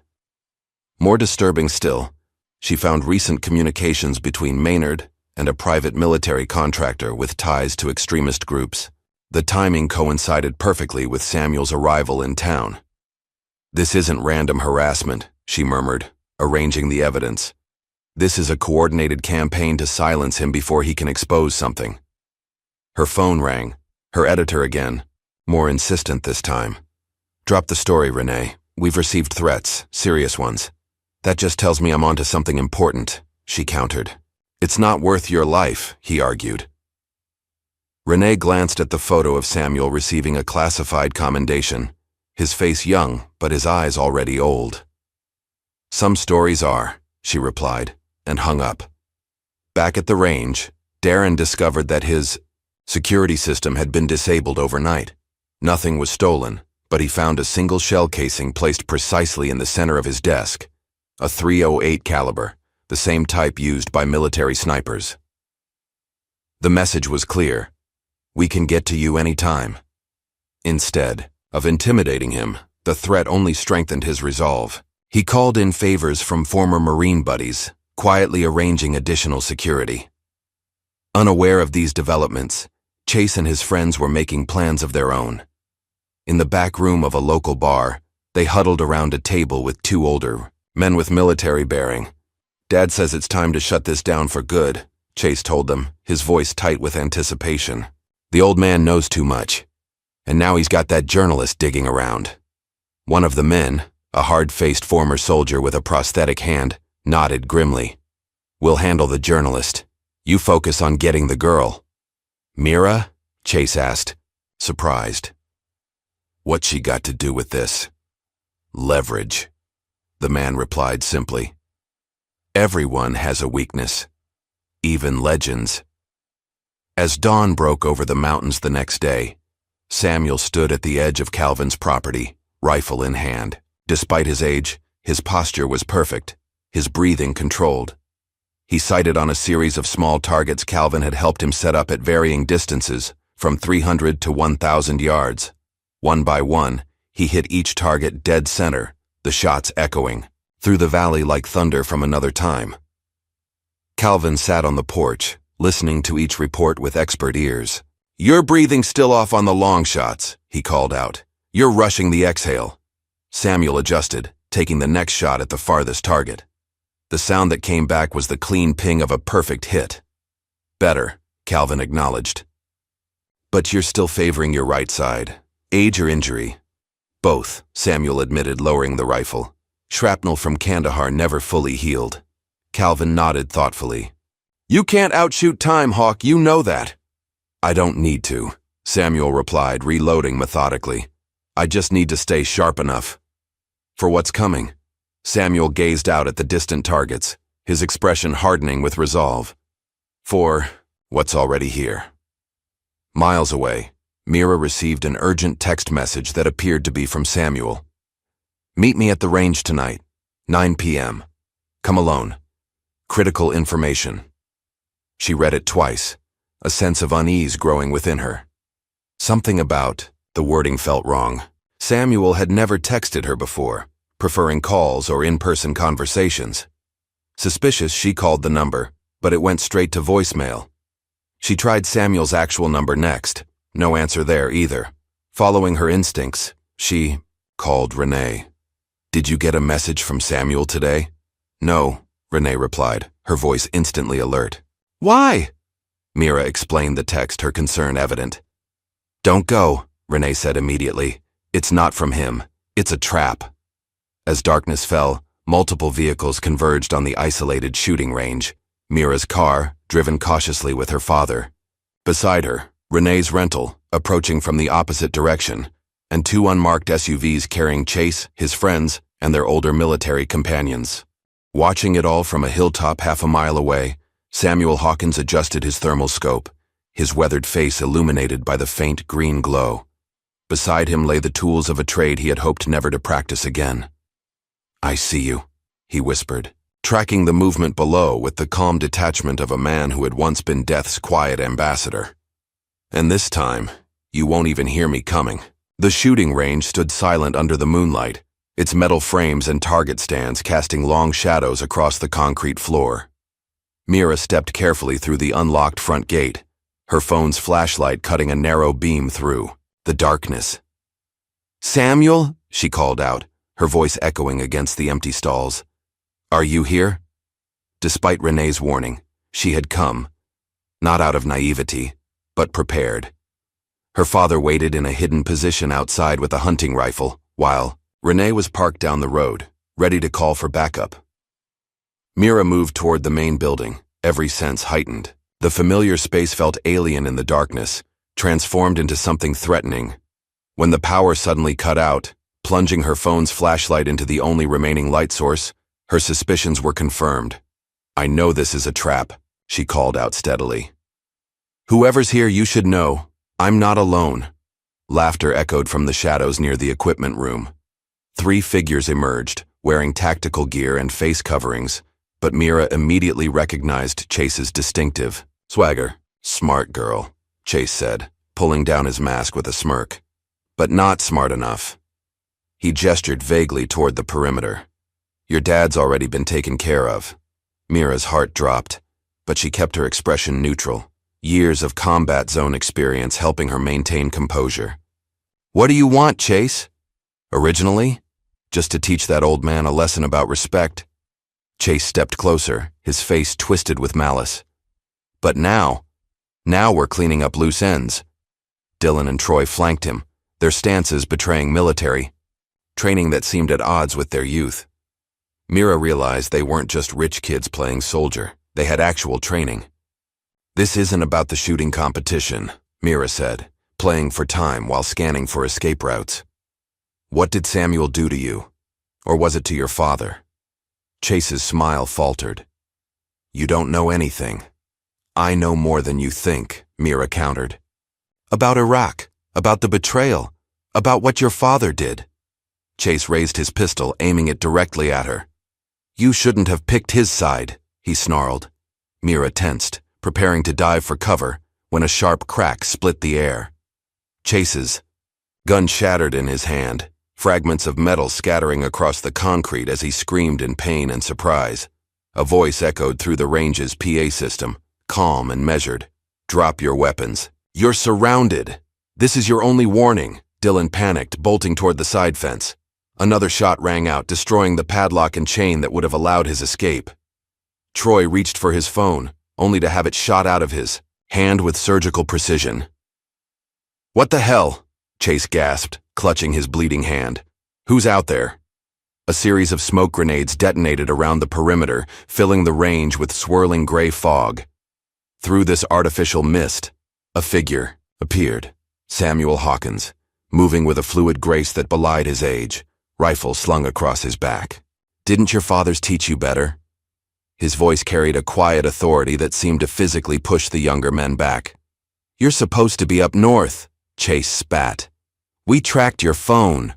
More disturbing still, she found recent communications between Maynard and a private military contractor with ties to extremist groups. The timing coincided perfectly with Samuel's arrival in town. "This isn't random harassment," she murmured, arranging the evidence. "This is a coordinated campaign to silence him before he can expose something." Her phone rang, her editor again, more insistent this time. "Drop the story, Renee. We've received threats, serious ones. That just tells me I'm onto something important," she countered. "It's not worth your life," he argued. Renee glanced at the photo of Samuel receiving a classified commendation, his face young, but his eyes already old. "Some stories are," she replied, and hung up. Back at the range, Darren discovered that his security system had been disabled overnight. Nothing was stolen, but he found a single shell casing placed precisely in the center of his desk, a .308 caliber, the same type used by military snipers. The message was clear: "We can get to you any time." Instead of intimidating him, the threat only strengthened his resolve. He called in favors from former Marine buddies, quietly arranging additional security. Unaware of these developments, Chase and his friends were making plans of their own. In the back room of a local bar, they huddled around a table with two older men with military bearing. "Dad says it's time to shut this down for good," Chase told them, his voice tight with anticipation. "The old man knows too much. And now he's got that journalist digging around." One of the men, a hard-faced former soldier with a prosthetic hand, nodded grimly. "We'll handle the journalist. You focus on getting the girl." "Mira?" Chase asked, surprised. "What's she got to do with this?" "Leverage," the man replied simply. "Everyone has a weakness, even legends." As dawn broke over the mountains the next day, Samuel stood at the edge of Calvin's property, rifle in hand. Despite his age, his posture was perfect, his breathing controlled. He sighted on a series of small targets Calvin had helped him set up at varying distances, from 300 to 1,000 yards. One by one, he hit each target dead center, the shots echoing through the valley like thunder from another time. Calvin sat on the porch, listening to each report with expert ears. "You're breathing still off on the long shots," he called out. "You're rushing the exhale." Samuel adjusted, taking the next shot at the farthest target. The sound that came back was the clean ping of a perfect hit. "Better," Calvin acknowledged. "But you're still favoring your right side. Age or injury?" "Both," Samuel admitted, lowering the rifle. "Shrapnel from Kandahar never fully healed." Calvin nodded thoughtfully. "You can't outshoot time, Hawk, you know that." "I don't need to," Samuel replied, reloading methodically. "I just need to stay sharp enough." "For what's coming?" Samuel gazed out at the distant targets, his expression hardening with resolve. "For what's already here." Miles away, Mira received an urgent text message that appeared to be from Samuel. "Meet me at the range tonight, 9 p.m. Come alone. Critical information." She read it twice, a sense of unease growing within her. Something about the wording felt wrong. Samuel had never texted her before, preferring calls or in-person conversations. Suspicious, she called the number, but it went straight to voicemail. She tried Samuel's actual number next. No answer there either. Following her instincts, she called Renee. "Did you get a message from Samuel today?" "No," Renee replied, her voice instantly alert. "Why?" Mira explained the text, her concern evident. "Don't go," Renee said immediately. "It's not from him. It's a trap." As darkness fell, multiple vehicles converged on the isolated shooting range. Mira's car, driven cautiously with her father. Beside her, Renee's rental, approaching from the opposite direction, and two unmarked SUVs carrying Chase, his friends, and their older military companions. Watching it all from a hilltop half a mile away, Samuel Hawkins adjusted his thermal scope, his weathered face illuminated by the faint green glow. Beside him lay the tools of a trade he had hoped never to practice again. "I see you," he whispered, tracking the movement below with the calm detachment of a man who had once been death's quiet ambassador. "And this time, you won't even hear me coming." The shooting range stood silent under the moonlight, its metal frames and target stands casting long shadows across the concrete floor. Mira stepped carefully through the unlocked front gate, her phone's flashlight cutting a narrow beam through the darkness. "Samuel?" she called out, her voice echoing against the empty stalls. "Are you here?" Despite Renee's warning, she had come, not out of naivety, but prepared. Her father waited in a hidden position outside with a hunting rifle, while Renee was parked down the road, ready to call for backup. Mira moved toward the main building, every sense heightened. The familiar space felt alien in the darkness, transformed into something threatening. When the power suddenly cut out, plunging her phone's flashlight into the only remaining light source, her suspicions were confirmed. "I know this is a trap," she called out steadily. "Whoever's here, you should know. I'm not alone." Laughter echoed from the shadows near the equipment room. Three figures emerged, wearing tactical gear and face coverings, but Mira immediately recognized Chase's distinctive swagger. "Smart girl," Chase said, pulling down his mask with a smirk. "But not smart enough." He gestured vaguely toward the perimeter. "Your dad's already been taken care of." Mira's heart dropped, but she kept her expression neutral, years of combat zone experience helping her maintain composure. "What do you want, Chase?" "Originally, just to teach that old man a lesson about respect." Chase stepped closer, his face twisted with malice. "But now we're cleaning up loose ends." Dylan and Troy flanked him, their stances betraying military training that seemed at odds with their youth. Mira realized they weren't just rich kids playing soldier, they had actual training. "This isn't about the shooting competition," Mira said, playing for time while scanning for escape routes. "What did Samuel do to you? Or was it to your father?" Chase's smile faltered. "You don't know anything." "I know more than you think," Mira countered. "About Iraq, about the betrayal, about what your father did." Chase raised his pistol, aiming it directly at her. "You shouldn't have picked his side," he snarled. Mira tensed, preparing to dive for cover, when a sharp crack split the air. Chase's gun shattered in his hand, fragments of metal scattering across the concrete as he screamed in pain and surprise. A voice echoed through the range's PA system, calm and measured. "Drop your weapons. You're surrounded. This is your only warning." Dylan panicked, bolting toward the side fence. Another shot rang out, destroying the padlock and chain that would have allowed his escape. Troy reached for his phone, only to have it shot out of his hand with surgical precision. "What the hell?" Chase gasped, clutching his bleeding hand. "Who's out there?" A series of smoke grenades detonated around the perimeter, filling the range with swirling gray fog. Through this artificial mist, a figure appeared. Samuel Hawkins, moving with a fluid grace that belied his age, rifle slung across his back. "Didn't your fathers teach you better?" His voice carried a quiet authority that seemed to physically push the younger men back. "You're supposed to be up north," Chase spat. "We tracked your phone."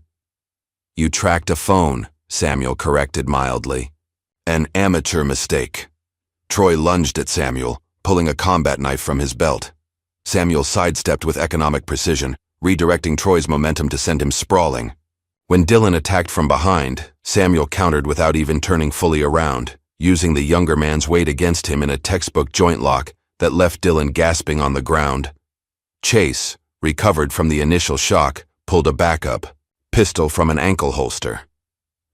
"You tracked a phone," Samuel corrected mildly. "An amateur mistake." Troy lunged at Samuel, pulling a combat knife from his belt. Samuel sidestepped with economic precision, redirecting Troy's momentum to send him sprawling. When Dylan attacked from behind, Samuel countered without even turning fully around, using the younger man's weight against him in a textbook joint lock that left Dylan gasping on the ground. Chase, recovered from the initial shock, pulled a backup pistol from an ankle holster.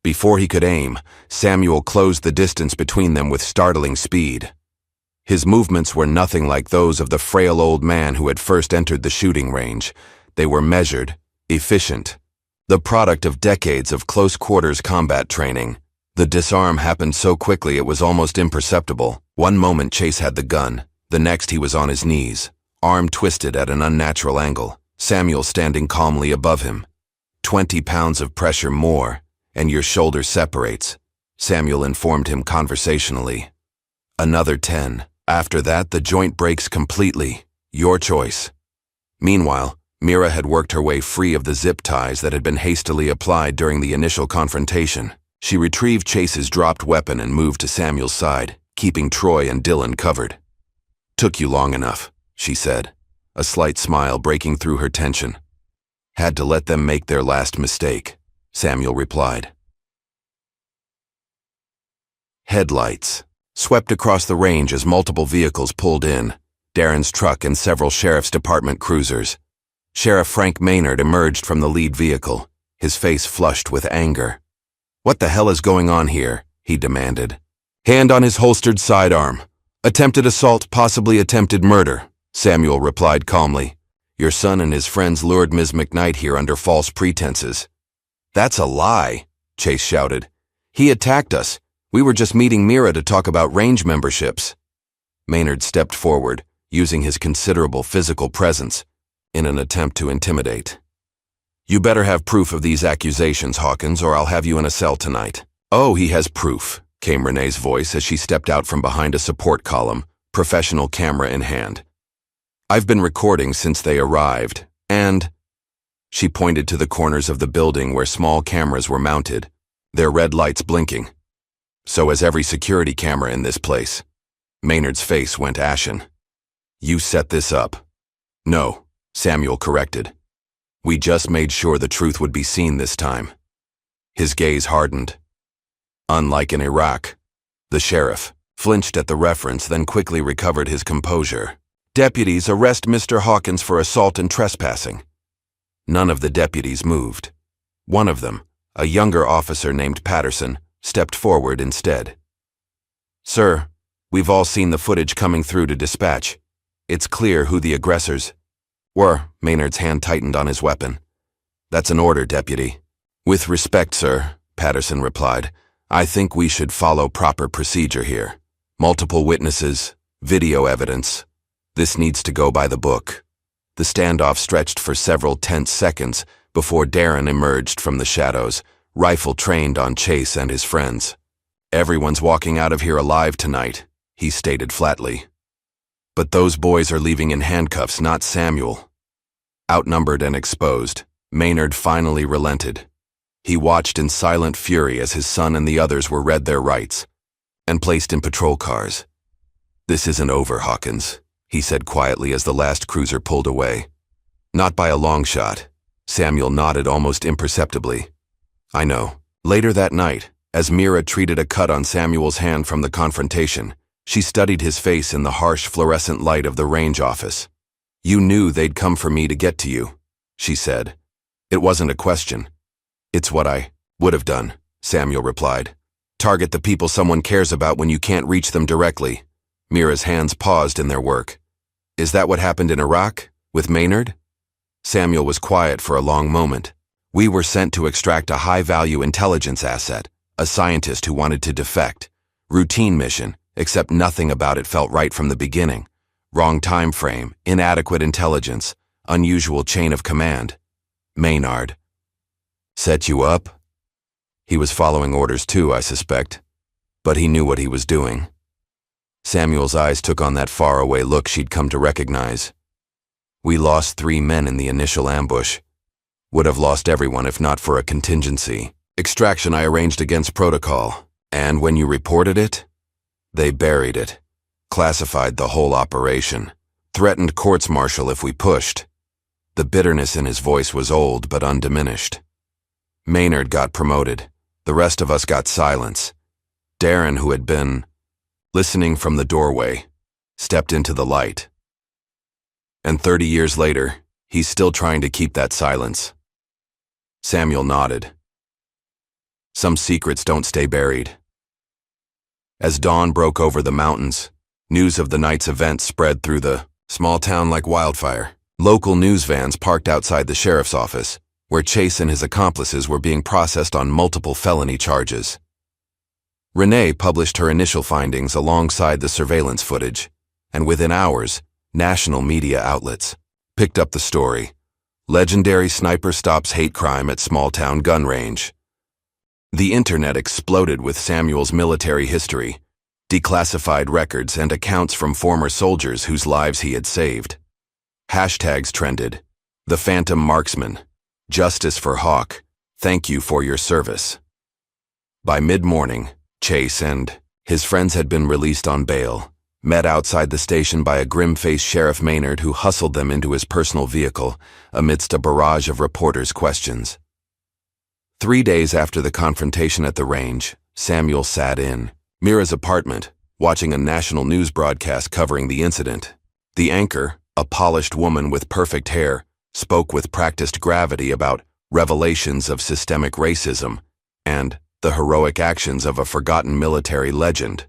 Before he could aim, Samuel closed the distance between them with startling speed. His movements were nothing like those of the frail old man who had first entered the shooting range. They were measured, efficient, the product of decades of close-quarters combat training. The disarm happened so quickly it was almost imperceptible. One moment Chase had the gun, the next he was on his knees, arm twisted at an unnatural angle, Samuel standing calmly above him. 20 pounds of pressure more, and your shoulder separates, Samuel informed him conversationally. Another 10. After that, the joint breaks completely. Your choice. Meanwhile, Mira had worked her way free of the zip ties that had been hastily applied during the initial confrontation. She retrieved Chase's dropped weapon and moved to Samuel's side, keeping Troy and Dylan covered. Took you long enough, she said, a slight smile breaking through her tension. Had to let them make their last mistake, Samuel replied. Headlights swept across the range as multiple vehicles pulled in, Darren's truck and several sheriff's department cruisers. Sheriff Frank Maynard emerged from the lead vehicle, his face flushed with anger. What the hell is going on here? He demanded. Hand on his holstered sidearm. Attempted assault, possibly attempted murder, Samuel replied calmly. Your son and his friends lured Ms. McKnight here under false pretenses. That's a lie, Chase shouted. He attacked us. We were just meeting Mira to talk about range memberships. Maynard stepped forward, using his considerable physical presence, in an attempt to intimidate. You better have proof of these accusations, Hawkins, or I'll have you in a cell tonight. Oh, he has proof, came Renee's voice as she stepped out from behind a support column, professional camera in hand. I've been recording since they arrived, and... She pointed to the corners of the building where small cameras were mounted, their red lights blinking. So has every security camera in this place. Maynard's face went ashen. You set this up. No, Samuel corrected. We just made sure the truth would be seen this time. His gaze hardened. Unlike in Iraq, the sheriff flinched at the reference, then quickly recovered his composure. Deputies, arrest Mr. Hawkins for assault and trespassing. None of the deputies moved. One of them, a younger officer named Patterson, stepped forward instead. Sir, we've all seen the footage coming through to dispatch. It's clear who the aggressors were. Maynard's hand tightened on his weapon. That's an order, deputy. With respect, sir, Patterson replied, I think we should follow proper procedure here. Multiple witnesses, video evidence. This needs to go by the book. The standoff stretched for several tense seconds before Darren emerged from the shadows, rifle trained on Chase and his friends. Everyone's walking out of here alive tonight, he stated flatly. But those boys are leaving in handcuffs, not Samuel. Outnumbered and exposed, Maynard finally relented. He watched in silent fury as his son and the others were read their rights and placed in patrol cars. This isn't over, Hawkins, he said quietly as the last cruiser pulled away. Not by a long shot. Samuel nodded almost imperceptibly. I know. Later that night, as Mira treated a cut on Samuel's hand from the confrontation, she studied his face in the harsh fluorescent light of the range office. You knew they'd come for me to get to you, she said. It wasn't a question. It's what I would have done, Samuel replied. Target the people someone cares about when you can't reach them directly. Mira's hands paused in their work. Is that what happened in Iraq, with Maynard? Samuel was quiet for a long moment. We were sent to extract a high-value intelligence asset, a scientist who wanted to defect. Routine mission, except nothing about it felt right from the beginning. Wrong time frame, inadequate intelligence, unusual chain of command. Maynard. Set you up? He was following orders too, I suspect. But he knew what he was doing. Samuel's eyes took on that faraway look she'd come to recognize. We lost 3 men in the initial ambush. Would have lost everyone if not for a contingency. Extraction I arranged against protocol. And when you reported it, they buried it. Classified the whole operation. Threatened courts-martial if we pushed. The bitterness in his voice was old but undiminished. Maynard got promoted. The rest of us got silence. Darren, who had been listening from the doorway, stepped into the light. And 30 years later, he's still trying to keep that silence. Samuel nodded. Some secrets don't stay buried. As dawn broke over the mountains, news of the night's event spread through the small town like wildfire. Local news vans parked outside the sheriff's office, where Chase and his accomplices were being processed on multiple felony charges. Renee published her initial findings alongside the surveillance footage, and within hours, national media outlets picked up the story. Legendary sniper stops hate crime at small-town gun range. The internet exploded with Samuel's military history, declassified records, and accounts from former soldiers whose lives he had saved. Hashtags trended: The Phantom Marksman, Justice for Hawk, Thank you for your service. By mid-morning, Chase and his friends had been released on bail, met outside the station by a grim-faced Sheriff Maynard who hustled them into his personal vehicle amidst a barrage of reporters' questions. 3 days after the confrontation at the range, Samuel sat in Mira's apartment, watching a national news broadcast covering the incident. The anchor, a polished woman with perfect hair, spoke with practiced gravity about revelations of systemic racism and the heroic actions of a forgotten military legend.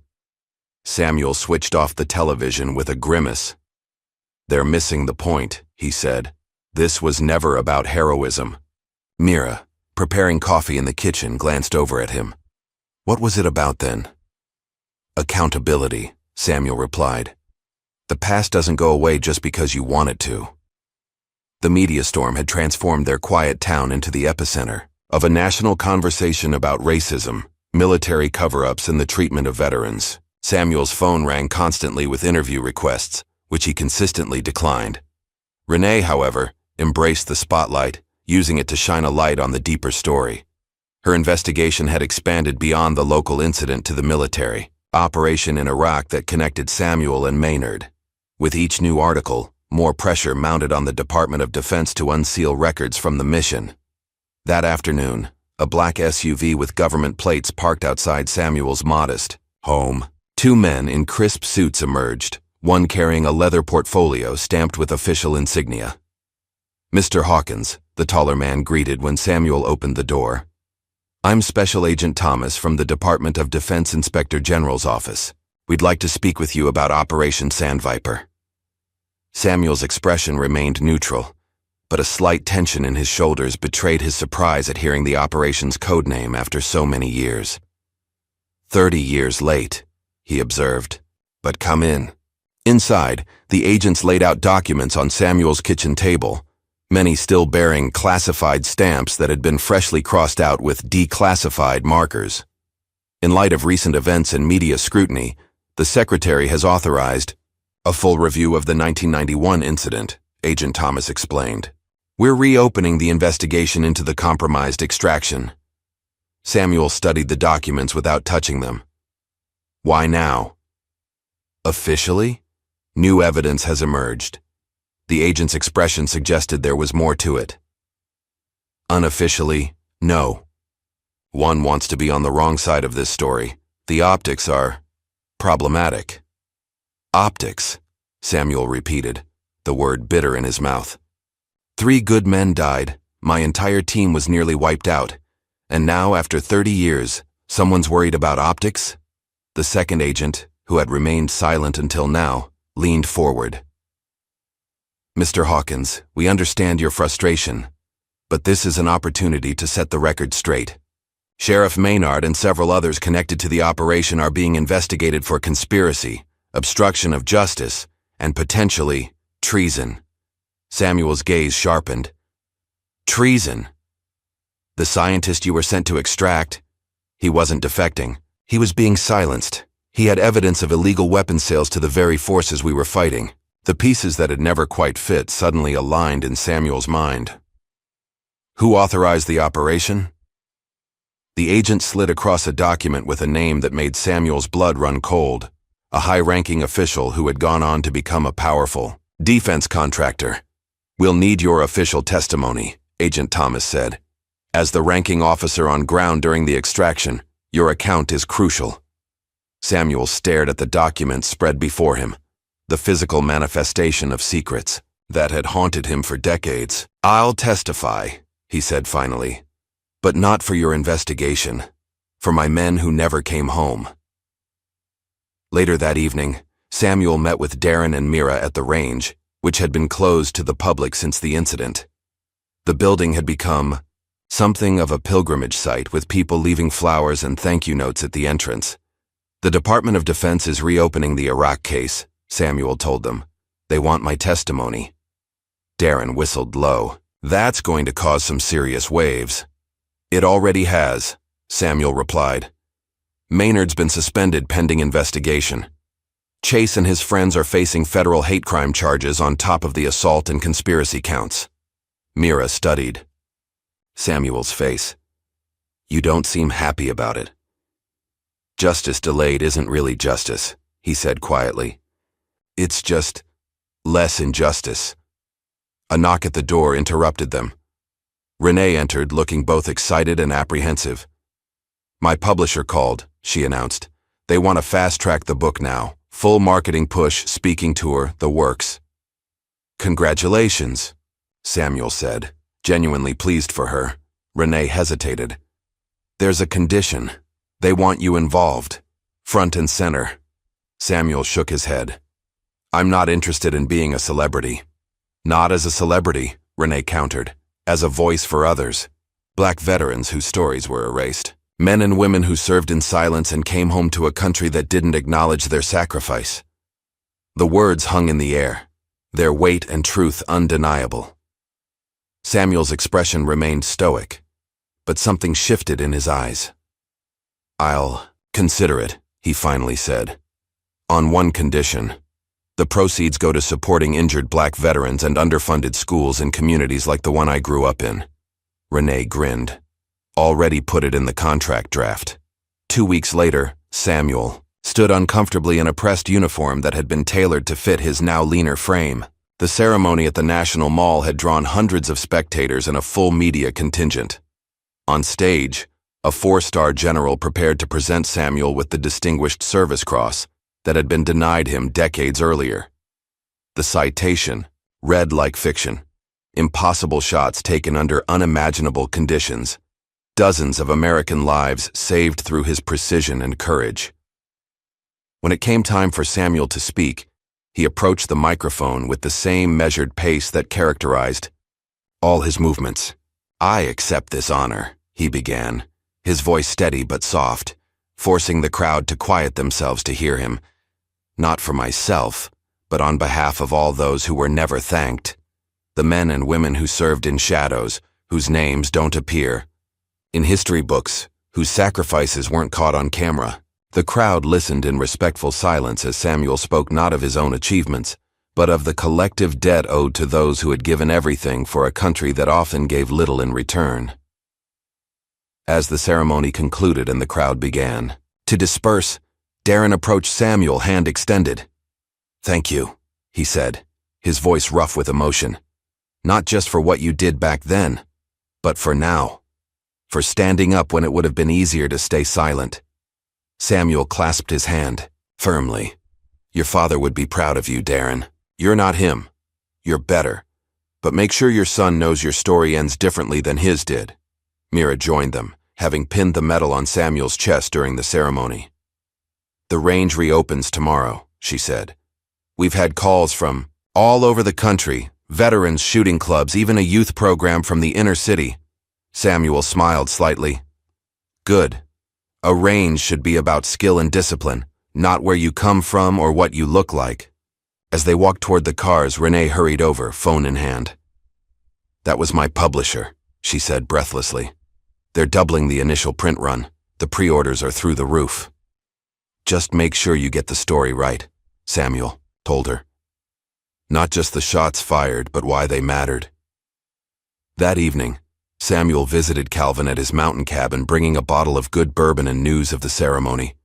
Samuel switched off the television with a grimace. "They're missing the point," he said. "This was never about heroism." Mira, preparing coffee in the kitchen, glanced over at him. "What was it about then?" "Accountability," Samuel replied. "The past doesn't go away just because you want it to." The media storm had transformed their quiet town into the epicenter of a national conversation about racism, military cover-ups, and the treatment of veterans. Samuel's phone rang constantly with interview requests, which he consistently declined. Renee, however, embraced the spotlight, using it to shine a light on the deeper story. Her investigation had expanded beyond the local incident to the military operation in Iraq that connected Samuel and Maynard. With each new article, more pressure mounted on the Department of Defense to unseal records from the mission. That afternoon, a black SUV with government plates parked outside Samuel's modest home. 2 men in crisp suits emerged, one carrying a leather portfolio stamped with official insignia. "Mr. Hawkins," the taller man greeted when Samuel opened the door. "I'm Special Agent Thomas from the Department of Defense Inspector General's office. We'd like to speak with you about Operation Sandviper." Samuel's expression remained neutral, but a slight tension in his shoulders betrayed his surprise at hearing the operation's codename after so many years. 30 years late, he observed. "But come in." Inside, the agents laid out documents on Samuel's kitchen table, many still bearing classified stamps that had been freshly crossed out with declassified markers. In light of recent events and media scrutiny, the Secretary has authorized a full review of the 1991 incident, Agent Thomas explained. "We're reopening the investigation into the compromised extraction." Samuel studied the documents without touching them. "Why now?" "Officially, new evidence has emerged." The agent's expression suggested there was more to it. "Unofficially, no. One wants to be on the wrong side of this story. The optics are problematic." "Optics," Samuel repeated, the word bitter in his mouth. 3 good men died, my entire team was nearly wiped out, and now, after 30 years, someone's worried about optics? The second agent, who had remained silent until now, leaned forward. "Mr. Hawkins, we understand your frustration, but this is an opportunity to set the record straight. Sheriff Maynard and several others connected to the operation are being investigated for conspiracy, obstruction of justice, and potentially treason." Samuel's gaze sharpened. "Treason? The scientist you were sent to extract? He wasn't defecting. He was being silenced. He had evidence of illegal weapon sales to the very forces we were fighting." The pieces that had never quite fit suddenly aligned in Samuel's mind. "Who authorized the operation?" The agent slid across a document with a name that made Samuel's blood run cold. A high-ranking official who had gone on to become a powerful defense contractor. "We'll need your official testimony," Agent Thomas said. "As the ranking officer on ground during the extraction, your account is crucial." Samuel stared at the document spread before him, the physical manifestation of secrets that had haunted him for decades. "I'll testify," he said finally, "but not for your investigation, for my men who never came home." Later that evening, Samuel met with Darren and Mira at the range, which had been closed to the public since the incident. The building had become something of a pilgrimage site, with people leaving flowers and thank you notes at the entrance. "The Department of Defense is reopening the Iraq case," Samuel told them. "They want my testimony." Darren whistled low. That's going to cause some serious waves. It already has, Samuel replied. Maynard's been suspended pending investigation. Chase and his friends are facing federal hate crime charges on top of the assault and conspiracy counts. Mira studied Samuel's face. You don't seem happy about it. Justice delayed isn't really justice, he said quietly. It's just less injustice. A knock at the door interrupted them. Renee entered, looking both excited and apprehensive. My publisher called, she announced. They want to fast-track the book now. Full marketing push, speaking tour, the works. Congratulations, Samuel said, genuinely pleased for her. Renee hesitated. There's a condition. They want you involved. Front and center. Samuel shook his head. I'm not interested in being a celebrity. Not as a celebrity, Renee countered. As a voice for others. Black veterans whose stories were erased. Men and women who served in silence and came home to a country that didn't acknowledge their sacrifice. The words hung in the air, their weight and truth undeniable. Samuel's expression remained stoic, but something shifted in his eyes. I'll consider it, he finally said. On one condition. The proceeds go to supporting injured black veterans and underfunded schools in communities like the one I grew up in. Renee grinned. Already put it in the contract draft. 2 weeks later, Samuel stood uncomfortably in a pressed uniform that had been tailored to fit his now leaner frame. The ceremony at the National Mall had drawn hundreds of spectators and a full media contingent. On stage, a 4-star general prepared to present Samuel with the Distinguished Service Cross that had been denied him decades earlier. The citation read like fiction. Impossible shots taken under unimaginable conditions. Dozens of American lives saved through his precision and courage. When it came time for Samuel to speak, he approached the microphone with the same measured pace that characterized all his movements. I accept this honor, he began, his voice steady but soft, forcing the crowd to quiet themselves to hear him. Not for myself, but on behalf of all those who were never thanked. The men and women who served in shadows, whose names don't appear in history books, whose sacrifices weren't caught on camera. The crowd listened in respectful silence as Samuel spoke not of his own achievements, but of the collective debt owed to those who had given everything for a country that often gave little in return. As the ceremony concluded and the crowd began to disperse, Darren approached Samuel, hand extended. Thank you, he said, his voice rough with emotion. Not just for what you did back then, but for now. For standing up when it would have been easier to stay silent. Samuel clasped his hand, firmly. Your father would be proud of you, Darren. You're not him. You're better. But make sure your son knows your story ends differently than his did. Mira joined them, having pinned the medal on Samuel's chest during the ceremony. The range reopens tomorrow, she said. We've had calls from all over the country, veterans, shooting clubs, even a youth program from the inner city. Samuel smiled slightly. Good. A range should be about skill and discipline, not where you come from or what you look like. As they walked toward the cars, Renee hurried over, phone in hand. That was my publisher, she said breathlessly. They're doubling the initial print run. The pre-orders are through the roof. Just make sure you get the story right, Samuel told her. Not just the shots fired, but why they mattered. That evening, Samuel visited Calvin at his mountain cabin, bringing a bottle of good bourbon and news of the ceremony.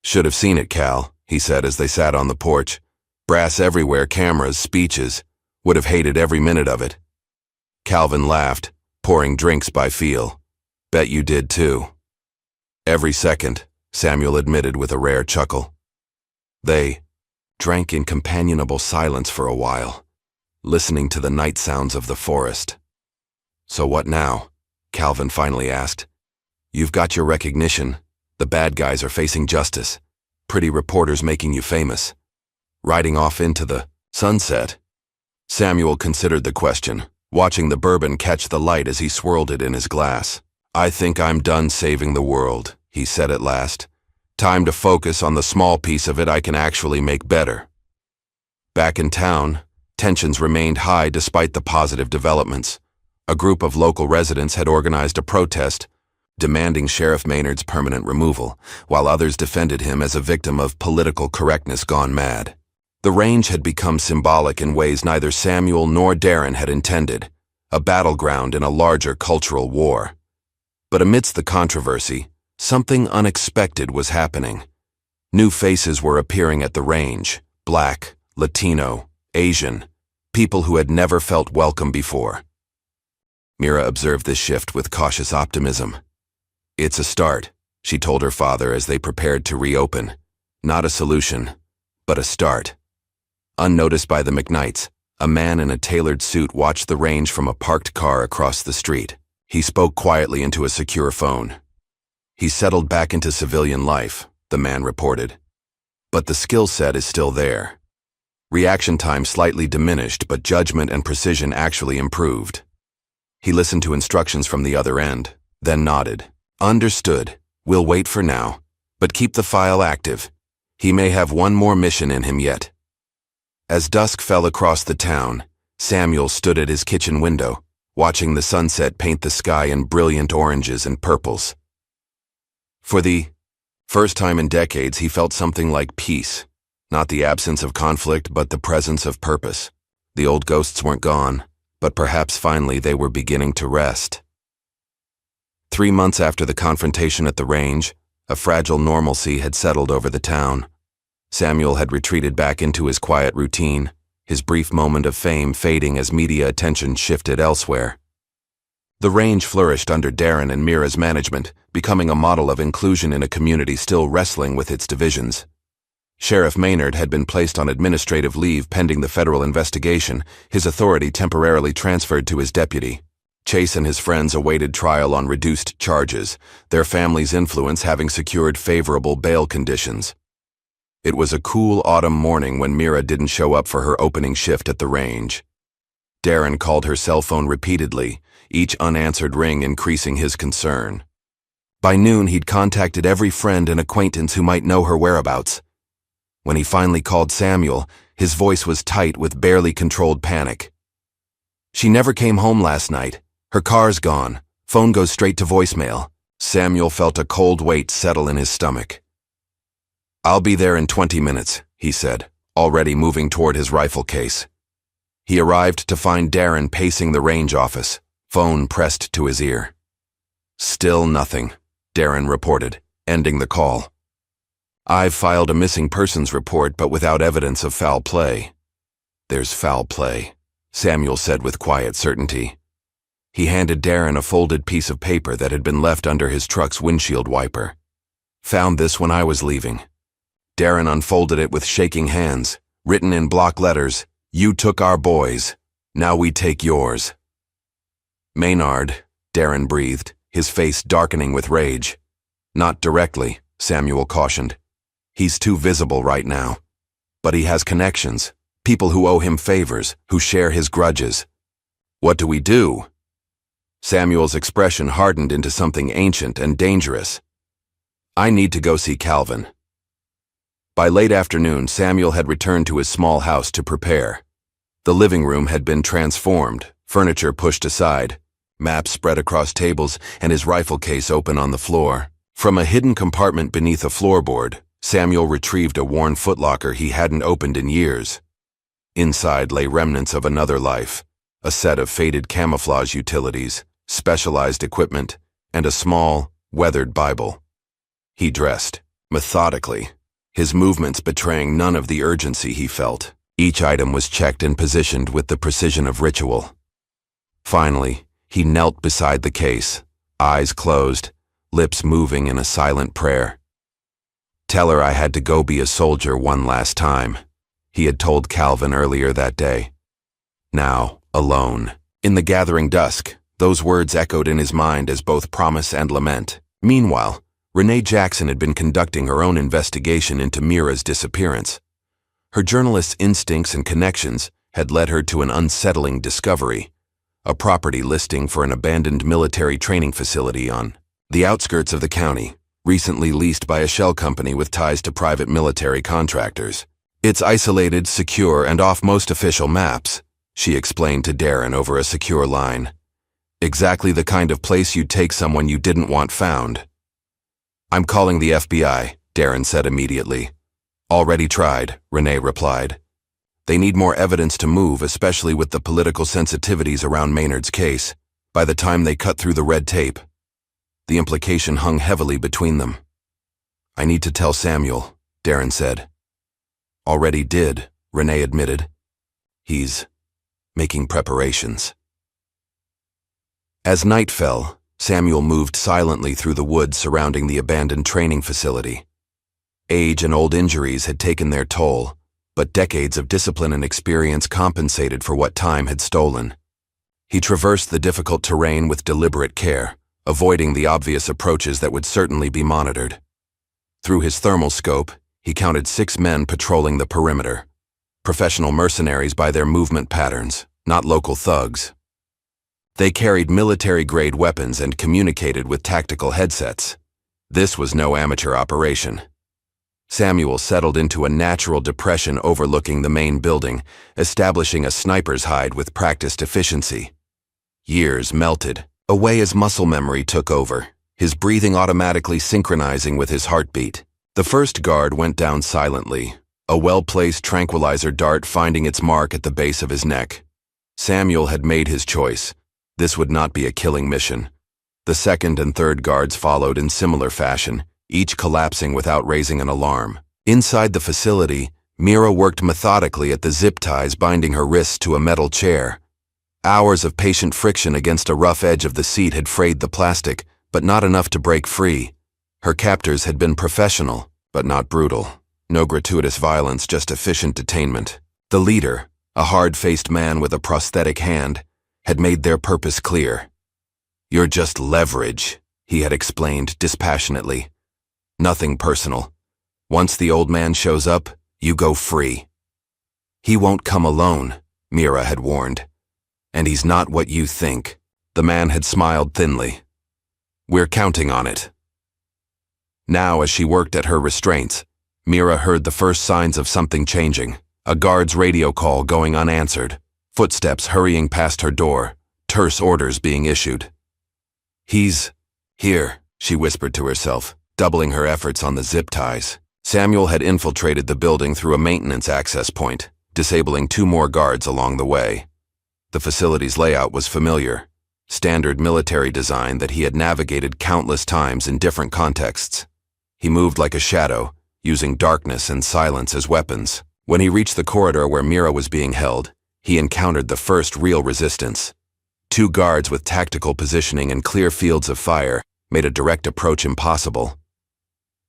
Should have seen it, Cal, he said as they sat on the porch. Brass everywhere, cameras, speeches. Would have hated every minute of it. Calvin laughed, pouring drinks by feel. Bet you did too. Every second, Samuel admitted with a rare chuckle. They drank in companionable silence for a while, listening to the night sounds of the forest. So what now? Calvin finally asked. You've got your recognition. The bad guys are facing justice. Pretty reporters making you famous. Riding off into the sunset. Samuel considered the question, watching the bourbon catch the light as he swirled it in his glass. I think I'm done saving the world, he said at last. Time to focus on the small piece of it I can actually make better. Back in town, tensions remained high despite the positive developments. A group of local residents had organized a protest, demanding Sheriff Maynard's permanent removal, while others defended him as a victim of political correctness gone mad. The range had become symbolic in ways neither Samuel nor Darren had intended, a battleground in a larger cultural war. But amidst the controversy, something unexpected was happening. New faces were appearing at the range: Black, Latino, Asian, people who had never felt welcome before. Mira observed this shift with cautious optimism. "It's a start," she told her father as they prepared to reopen. "Not a solution, but a start." Unnoticed by the McKnights, a man in a tailored suit watched the range from a parked car across the street. He spoke quietly into a secure phone. "He settled back into civilian life," the man reported. "But the skill set is still there." Reaction time slightly diminished, but judgment and precision actually improved. He listened to instructions from the other end, then nodded. "Understood. We'll wait for now, but keep the file active. He may have one more mission in him yet." As dusk fell across the town, Samuel stood at his kitchen window, watching the sunset paint the sky in brilliant oranges and purples. For the first time in decades, he felt something like peace. Not the absence of conflict, but the presence of purpose. The old ghosts weren't gone, but perhaps finally they were beginning to rest. 3 months after the confrontation at the range, a fragile normalcy had settled over the town. Samuel had retreated back into his quiet routine, his brief moment of fame fading as media attention shifted elsewhere. The range flourished under Darren and Mira's management, becoming a model of inclusion in a community still wrestling with its divisions. Sheriff Maynard had been placed on administrative leave pending the federal investigation, his authority temporarily transferred to his deputy. Chase and his friends awaited trial on reduced charges, their family's influence having secured favorable bail conditions. It was a cool autumn morning when Mira didn't show up for her opening shift at the range. Darren called her cell phone repeatedly, each unanswered ring increasing his concern. By noon, he'd contacted every friend and acquaintance who might know her whereabouts. When he finally called Samuel, his voice was tight with barely controlled panic. "She never came home last night. Her car's gone. Phone goes straight to voicemail." Samuel felt a cold weight settle in his stomach. "I'll be there in 20 minutes, he said, already moving toward his rifle case. He arrived to find Darren pacing the range office, phone pressed to his ear. "Still nothing," Darren reported, ending the call. "I've filed a missing persons report, but without evidence of foul play." "There's foul play," Samuel said with quiet certainty. He handed Darren a folded piece of paper that had been left under his truck's windshield wiper. "Found this when I was leaving." Darren unfolded it with shaking hands, written in block letters, "You took our boys. Now we take yours." "Maynard," Darren breathed, his face darkening with rage. "Not directly," Samuel cautioned. "He's too visible right now. But he has connections, people who owe him favors, who share his grudges." "What do we do?" Samuel's expression hardened into something ancient and dangerous. "I need to go see Calvin." By late afternoon, Samuel had returned to his small house to prepare. The living room had been transformed, furniture pushed aside, maps spread across tables, and his rifle case open on the floor. From a hidden compartment beneath a floorboard, Samuel retrieved a worn footlocker he hadn't opened in years. Inside lay remnants of another life, a set of faded camouflage utilities, specialized equipment, and a small, weathered Bible. He dressed, methodically, his movements betraying none of the urgency he felt. Each item was checked and positioned with the precision of ritual. Finally, he knelt beside the case, eyes closed, lips moving in a silent prayer. "Tell her I had to go be a soldier one last time," he had told Calvin earlier that day. Now, alone, in the gathering dusk, those words echoed in his mind as both promise and lament. Meanwhile, Renee Jackson had been conducting her own investigation into Mira's disappearance. Her journalist's instincts and connections had led her to an unsettling discovery: a property listing for an abandoned military training facility on the outskirts of the county, recently leased by a shell company with ties to private military contractors. "It's isolated, secure, and off most official maps," she explained to Darren over a secure line. Exactly the kind of place you'd take someone you didn't want found. I'm calling the FBI, Darren said immediately. Already tried, Renee replied. They need more evidence to move, especially with the political sensitivities around Maynard's case, by the time they cut through the red tape. The implication hung heavily between them. I need to tell Samuel, Darren said. Already did, Renee admitted. He's making preparations. As night fell, Samuel moved silently through the woods surrounding the abandoned training facility. Age and old injuries had taken their toll, but decades of discipline and experience compensated for what time had stolen. He traversed the difficult terrain with deliberate care, avoiding the obvious approaches that would certainly be monitored. Through his thermal scope, he counted 6 men patrolling the perimeter. Professional mercenaries by their movement patterns, not local thugs. They carried military-grade weapons and communicated with tactical headsets. This was no amateur operation. Samuel settled into a natural depression overlooking the main building, establishing a sniper's hide with practiced efficiency. Years melted away as muscle memory took over, his breathing automatically synchronizing with his heartbeat. The first guard went down silently, a well-placed tranquilizer dart finding its mark at the base of his neck. Samuel had made his choice. This would not be a killing mission. The second and third guards followed in similar fashion, each collapsing without raising an alarm. Inside the facility, Mira worked methodically at the zip ties binding her wrists to a metal chair. Hours of patient friction against a rough edge of the seat had frayed the plastic, but not enough to break free. Her captors had been professional, but not brutal. No gratuitous violence, just efficient detainment. The leader, a hard-faced man with a prosthetic hand, had made their purpose clear. You're just leverage, he had explained dispassionately. Nothing personal. Once the old man shows up, you go free. He won't come alone, Mira had warned. And he's not what you think. The man had smiled thinly. We're counting on it. Now, as she worked at her restraints, Mira heard the first signs of something changing. A guard's radio call going unanswered. Footsteps hurrying past her door, terse orders being issued. He's here, she whispered to herself, doubling her efforts on the zip ties. Samuel had infiltrated the building through a maintenance access point, disabling 2 more guards along the way. The facility's layout was familiar, standard military design that he had navigated countless times in different contexts. He moved like a shadow, using darkness and silence as weapons. When he reached the corridor where Mira was being held, he encountered the first real resistance. 2 guards with tactical positioning and clear fields of fire made a direct approach impossible.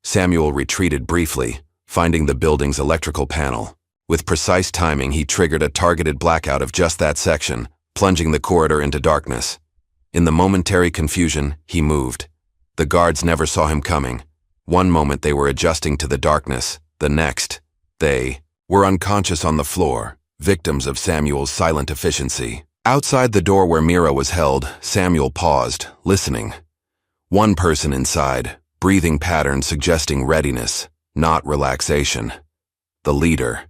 Samuel retreated briefly, finding the building's electrical panel. With precise timing, he triggered a targeted blackout of just that section, plunging the corridor into darkness. In the momentary confusion, he moved. The guards never saw him coming. One moment they were adjusting to the darkness, the next, they were unconscious on the floor, victims of Samuel's silent efficiency. Outside the door where Mira was held, Samuel paused, listening. One person inside, breathing pattern suggesting readiness, not relaxation. The leader.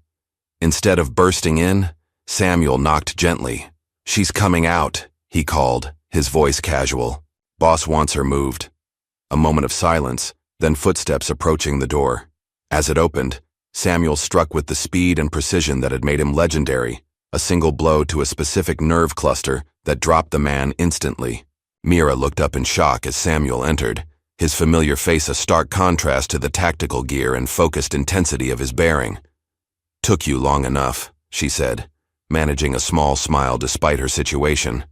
Instead of bursting in, Samuel knocked gently. She's coming out, he called, his voice casual. Boss wants her moved. A moment of silence, then footsteps approaching the door. As it opened, Samuel struck with the speed and precision that had made him legendary, a single blow to a specific nerve cluster that dropped the man instantly. Mira looked up in shock as Samuel entered, his familiar face a stark contrast to the tactical gear and focused intensity of his bearing. Took you long enough, she said, managing a small smile despite her situation.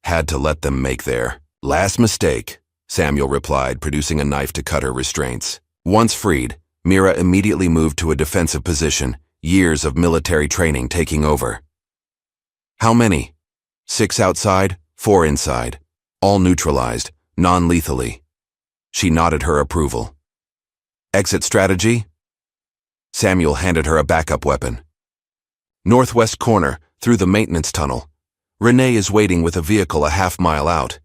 Had to let them make their last mistake, Samuel replied, producing a knife to cut her restraints. Once freed, Mira immediately moved to a defensive position, years of military training taking over. How many? 6 outside, 4 inside. All neutralized, non-lethally. She nodded her approval. Exit strategy? Samuel handed her a backup weapon. Northwest corner, through the maintenance tunnel. Renee is waiting with a vehicle a half-mile out.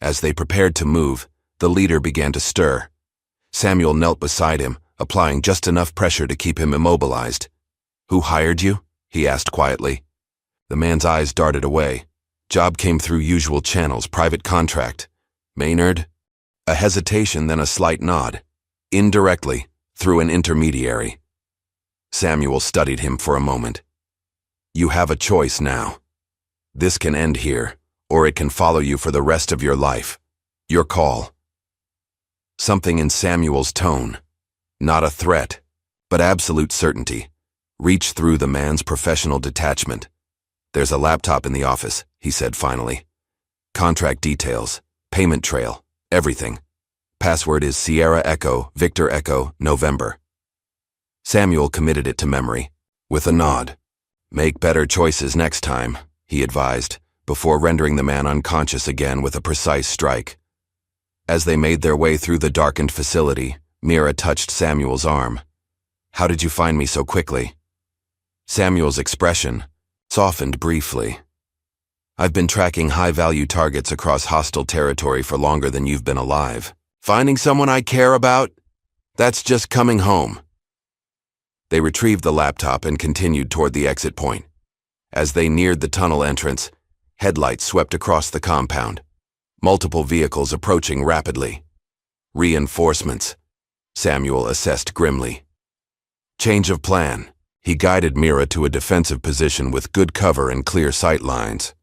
As they prepared to move, the leader began to stir. Samuel knelt beside him, applying just enough pressure to keep him immobilized. Who hired you? He asked quietly. The man's eyes darted away. Job came through usual channels, private contract. Maynard? A hesitation, then a slight nod. Indirectly, through an intermediary. Samuel studied him for a moment. You have a choice now. This can end here, or it can follow you for the rest of your life. Your call. Something in Samuel's tone, not a threat, but absolute certainty, reached through the man's professional detachment. There's a laptop in the office, he said finally. Contract details, payment trail, everything. Password is Sierra Echo, Victor Echo, November. Samuel committed it to memory, with a nod. Make better choices next time, he advised, before rendering the man unconscious again with a precise strike. As they made their way through the darkened facility, Mira touched Samuel's arm. How did you find me so quickly? Samuel's expression softened briefly. I've been tracking high-value targets across hostile territory for longer than you've been alive. Finding someone I care about? That's just coming home. They retrieved the laptop and continued toward the exit point. As they neared the tunnel entrance, headlights swept across the compound. Multiple vehicles approaching rapidly. Reinforcements, Samuel assessed grimly. Change of plan. He guided Mira to a defensive position with good cover and clear sight lines.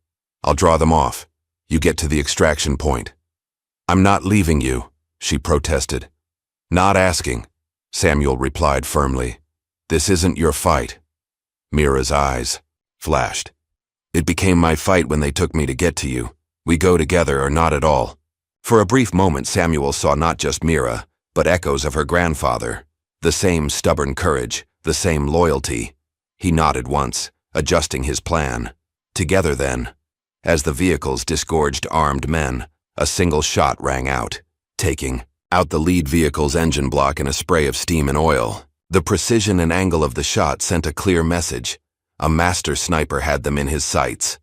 I'll draw them off. You get to the extraction point. I'm not leaving you, she protested. Not asking, Samuel replied firmly. This isn't your fight. Mira's eyes flashed. It became my fight when they took me to get to you. We go together or not at all. For a brief moment, Samuel saw not just Mira, but echoes of her grandfather. The same stubborn courage, the same loyalty. He nodded once, adjusting his plan. Together then. As the vehicles disgorged armed men, a single shot rang out, taking out the lead vehicle's engine block in a spray of steam and oil. The precision and angle of the shot sent a clear message. A master sniper had them in his sights.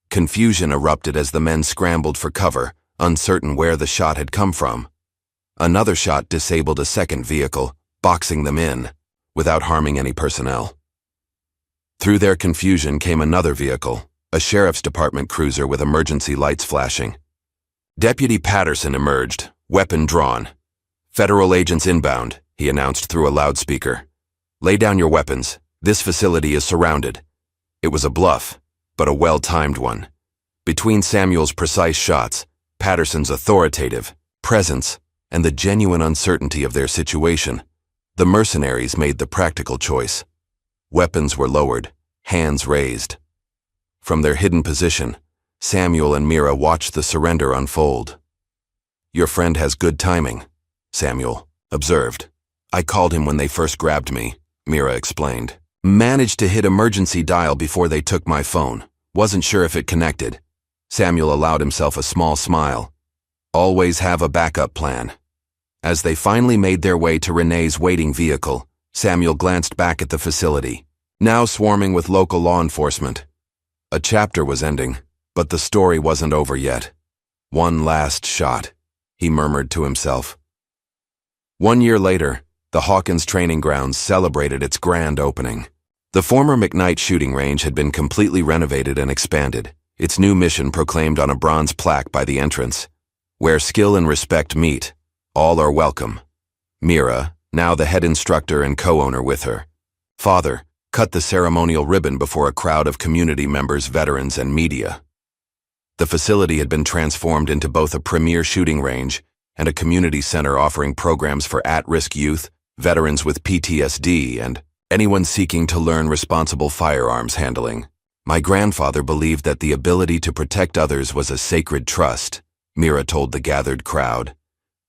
Confusion erupted as the men scrambled for cover, uncertain where the shot had come from. Another shot disabled a second vehicle, boxing them in, without harming any personnel. Through their confusion came another vehicle, a sheriff's department cruiser with emergency lights flashing. Deputy Patterson emerged, weapon drawn. Federal agents inbound, he announced through a loudspeaker. Lay down your weapons. This facility is surrounded. It was a bluff, but a well-timed one. Between Samuel's precise shots, Patterson's authoritative presence, and the genuine uncertainty of their situation, the mercenaries made the practical choice. Weapons were lowered, hands raised. From their hidden position, Samuel and Mira watched the surrender unfold. Your friend has good timing, Samuel observed. I called him when they first grabbed me, Mira explained. Managed to hit emergency dial before they took my phone. Wasn't sure if it connected. Samuel allowed himself a small smile. Always have a backup plan. As they finally made their way to Renee's waiting vehicle, Samuel glanced back at the facility, now swarming with local law enforcement. A chapter was ending, but the story wasn't over yet. One last shot, he murmured to himself. 1 year later, the Hawkins training grounds celebrated its grand opening. The former McKnight shooting range had been completely renovated and expanded, its new mission proclaimed on a bronze plaque by the entrance. Where skill and respect meet, all are welcome. Mira, now the head instructor and co-owner with her father, cut the ceremonial ribbon before a crowd of community members, veterans, and media. The facility had been transformed into both a premier shooting range and a community center offering programs for at-risk youth, veterans with PTSD, and anyone seeking to learn responsible firearms handling. My grandfather believed that the ability to protect others was a sacred trust, Mira told the gathered crowd.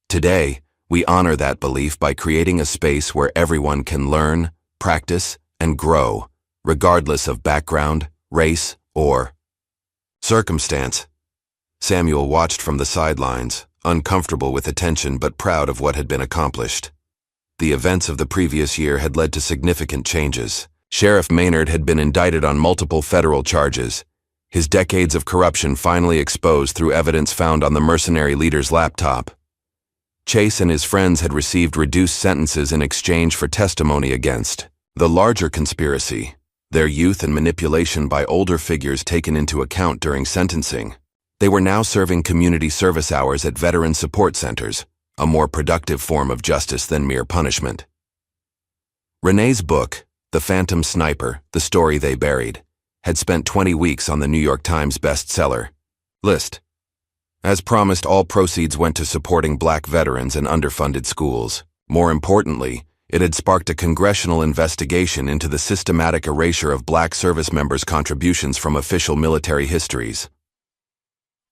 Today, we honor that belief by creating a space where everyone can learn, practice, and grow, regardless of background, race, or circumstance. Samuel watched from the sidelines, uncomfortable with attention but proud of what had been accomplished. The events of the previous year had led to significant changes. Sheriff Maynard had been indicted on multiple federal charges, his decades of corruption finally exposed through evidence found on the mercenary leader's laptop. Chase and his friends had received reduced sentences in exchange for testimony against the larger conspiracy, their youth and manipulation by older figures taken into account during sentencing. They were now serving community service hours at veteran support centers, a more productive form of justice than mere punishment. Renee's book, The Phantom Sniper, The Story They Buried, had spent 20 weeks on the New York Times bestseller list. As promised, all proceeds went to supporting Black veterans and underfunded schools. More importantly, it had sparked a congressional investigation into the systematic erasure of Black service members' contributions from official military histories.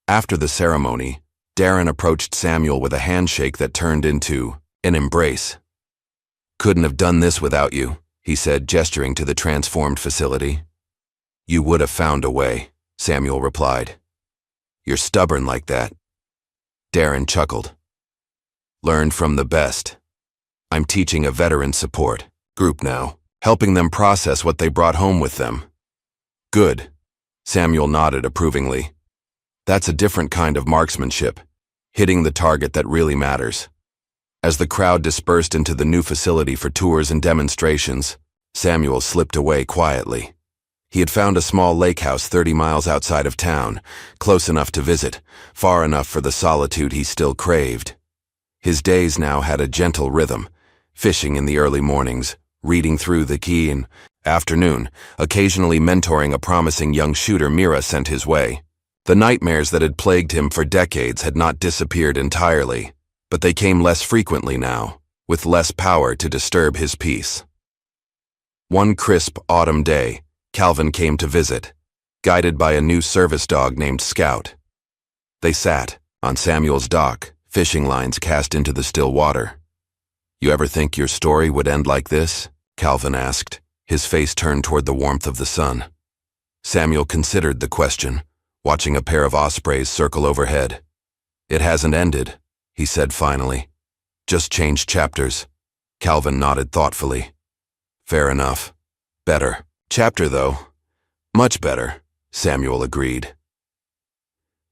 After the ceremony, Darren approached Samuel with a handshake that turned into an embrace. "Couldn't have done this without you," he said, gesturing to the transformed facility. "You would have found a way," Samuel replied. "You're stubborn like that." Darren chuckled. "Learned from the best. I'm teaching a veteran support group now, helping them process what they brought home with them." "Good," Samuel nodded approvingly. "That's a different kind of marksmanship, hitting the target that really matters." As the crowd dispersed into the new facility for tours and demonstrations, Samuel slipped away quietly. He had found a small lake house 30 miles outside of town, close enough to visit, far enough for the solitude he still craved. His days now had a gentle rhythm, fishing in the early mornings, reading through the key in afternoon, occasionally mentoring a promising young shooter Mira sent his way. The nightmares that had plagued him for decades had not disappeared entirely, but they came less frequently now, with less power to disturb his peace. One crisp autumn day, Calvin came to visit, guided by a new service dog named Scout. They sat on Samuel's dock, fishing lines cast into the still water. "You ever think your story would end like this?" Calvin asked, his face turned toward the warmth of the sun. Samuel considered the question, watching a pair of ospreys circle overhead. "It hasn't ended," he said finally. "Just changed chapters." Calvin nodded thoughtfully. "Fair enough. Better. Chapter, though. Much better," Samuel agreed.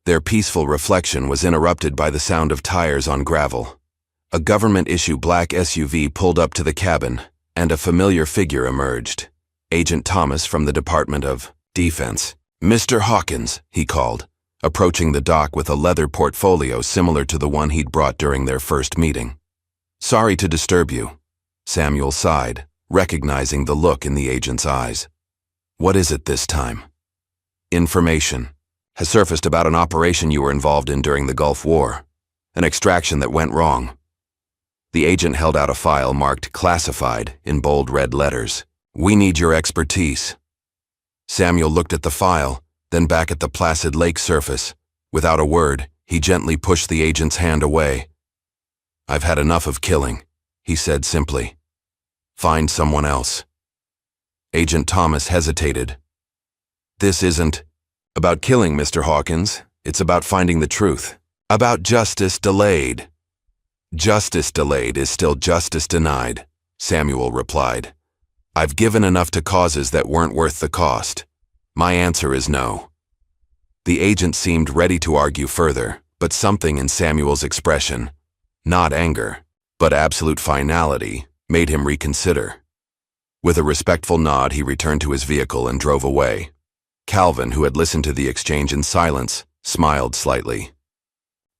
Their peaceful reflection was interrupted by the sound of tires on gravel. A government-issue black SUV pulled up to the cabin, and a familiar figure emerged. Agent Thomas from the Department of Defense. "Mr. Hawkins," he called, approaching the dock with a leather portfolio similar to the one he'd brought during their first meeting. "Sorry to disturb you," Samuel sighed, recognizing the look in the agent's eyes. "What is it this time?" "Information has surfaced about an operation you were involved in during the Gulf War, an extraction that went wrong." The agent held out a file marked classified in bold red letters. "We need your expertise." Samuel looked at the file, then back at the placid lake surface. Without a word, he gently pushed the agent's hand away. "I've had enough of killing," he said simply. "Find someone else." Agent Thomas hesitated. "This isn't about killing, Mr. Hawkins. It's about finding the truth. About justice delayed." "Justice delayed is still justice denied," Samuel replied. "I've given enough to causes that weren't worth the cost. My answer is no." The agent seemed ready to argue further, but something in Samuel's expression, not anger, but absolute finality, made him reconsider. With a respectful nod, he returned to his vehicle and drove away. Calvin, who had listened to the exchange in silence, smiled slightly.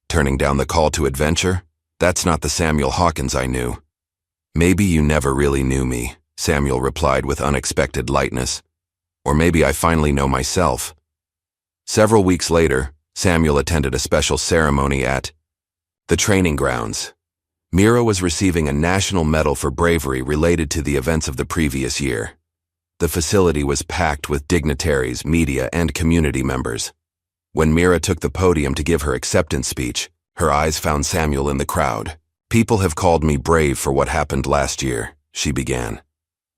"Turning down the call to adventure? That's not the Samuel Hawkins I knew." "Maybe you never really knew me," Samuel replied with unexpected lightness. "Or maybe I finally know myself." Several weeks later, Samuel attended a special ceremony at the training grounds. Mira was receiving a national medal for bravery related to the events of the previous year. The facility was packed with dignitaries, media, and community members. When Mira took the podium to give her acceptance speech, her eyes found Samuel in the crowd. "People have called me brave for what happened last year," she began.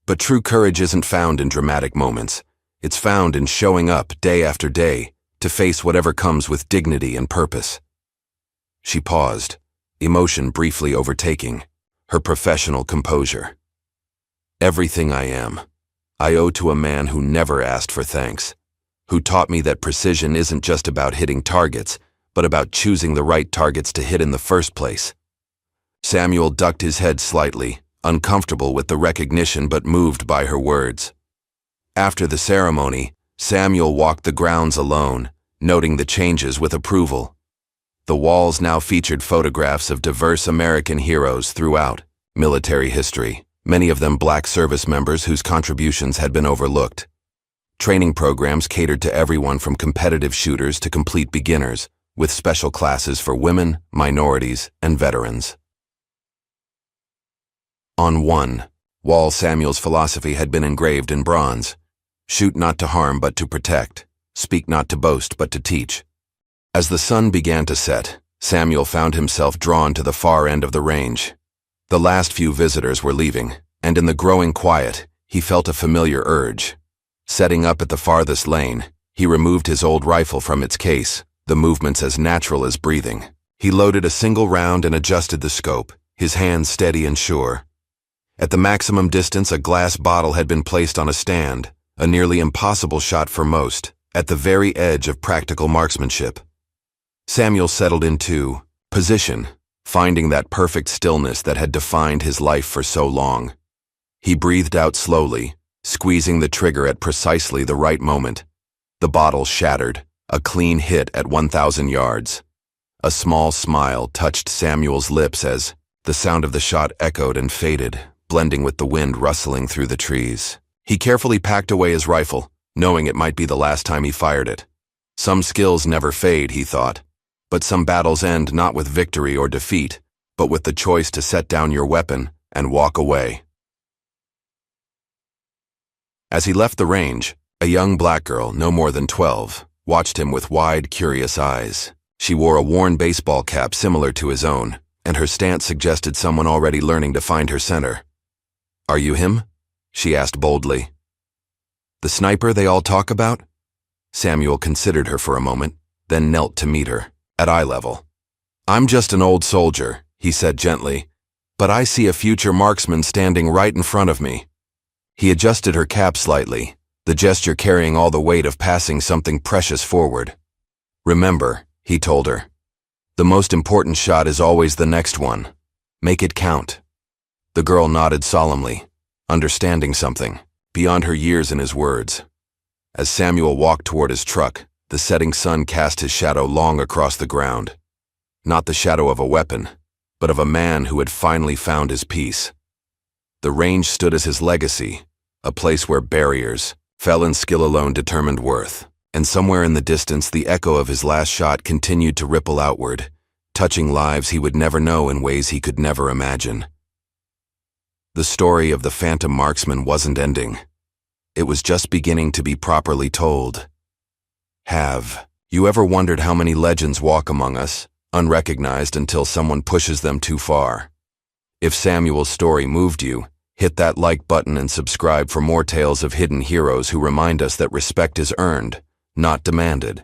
"But true courage isn't found in dramatic moments. It's found in showing up day after day to face whatever comes with dignity and purpose." She paused, emotion briefly overtaking her professional composure. "Everything I am, I owe to a man who never asked for thanks, who taught me that precision isn't just about hitting targets, but about choosing the right targets to hit in the first place." Samuel ducked his head slightly, uncomfortable with the recognition but moved by her words. After the ceremony, Samuel walked the grounds alone, noting the changes with approval. The walls now featured photographs of diverse American heroes throughout military history, many of them black service members whose contributions had been overlooked. Training programs catered to everyone from competitive shooters to complete beginners, with special classes for women, minorities, and veterans. On one wall, Samuel's philosophy had been engraved in bronze: shoot not to harm but to protect, speak not to boast but to teach. As the sun began to set, Samuel found himself drawn to the far end of the range. The last few visitors were leaving, and in the growing quiet, he felt a familiar urge. Setting up at the farthest lane, he removed his old rifle from its case, the movements as natural as breathing. He loaded a single round and adjusted the scope, his hands steady and sure. At the maximum distance, a glass bottle had been placed on a stand, a nearly impossible shot for most, at the very edge of practical marksmanship. Samuel settled into position, finding that perfect stillness that had defined his life for so long. He breathed out slowly, squeezing the trigger at precisely the right moment. The bottle shattered, a clean hit at 1,000 yards. A small smile touched Samuel's lips as the sound of the shot echoed and faded, blending with the wind rustling through the trees. He carefully packed away his rifle, knowing it might be the last time he fired it. Some skills never fade, he thought, but some battles end not with victory or defeat, but with the choice to set down your weapon and walk away. As he left the range, a young black girl, no more than 12, watched him with wide, curious eyes. She wore a worn baseball cap similar to his own, and her stance suggested someone already learning to find her center. "Are you him?" she asked boldly. "The sniper they all talk about?" Samuel considered her for a moment, then knelt to meet her, at eye level. "I'm just an old soldier," he said gently, "but I see a future marksman standing right in front of me." He adjusted her cap slightly, the gesture carrying all the weight of passing something precious forward. "Remember," he told her, "the most important shot is always the next one. Make it count." The girl nodded solemnly, understanding something, beyond her years in his words. As Samuel walked toward his truck, the setting sun cast his shadow long across the ground. Not the shadow of a weapon, but of a man who had finally found his peace. The range stood as his legacy, a place where barriers fell and skill alone determined worth, and somewhere in the distance the echo of his last shot continued to ripple outward, touching lives he would never know in ways he could never imagine. The story of the phantom marksman wasn't ending. It was just beginning to be properly told. Have you ever wondered how many legends walk among us, unrecognized until someone pushes them too far? If Samuel's story moved you, hit that like button and subscribe for more tales of hidden heroes who remind us that respect is earned, not demanded.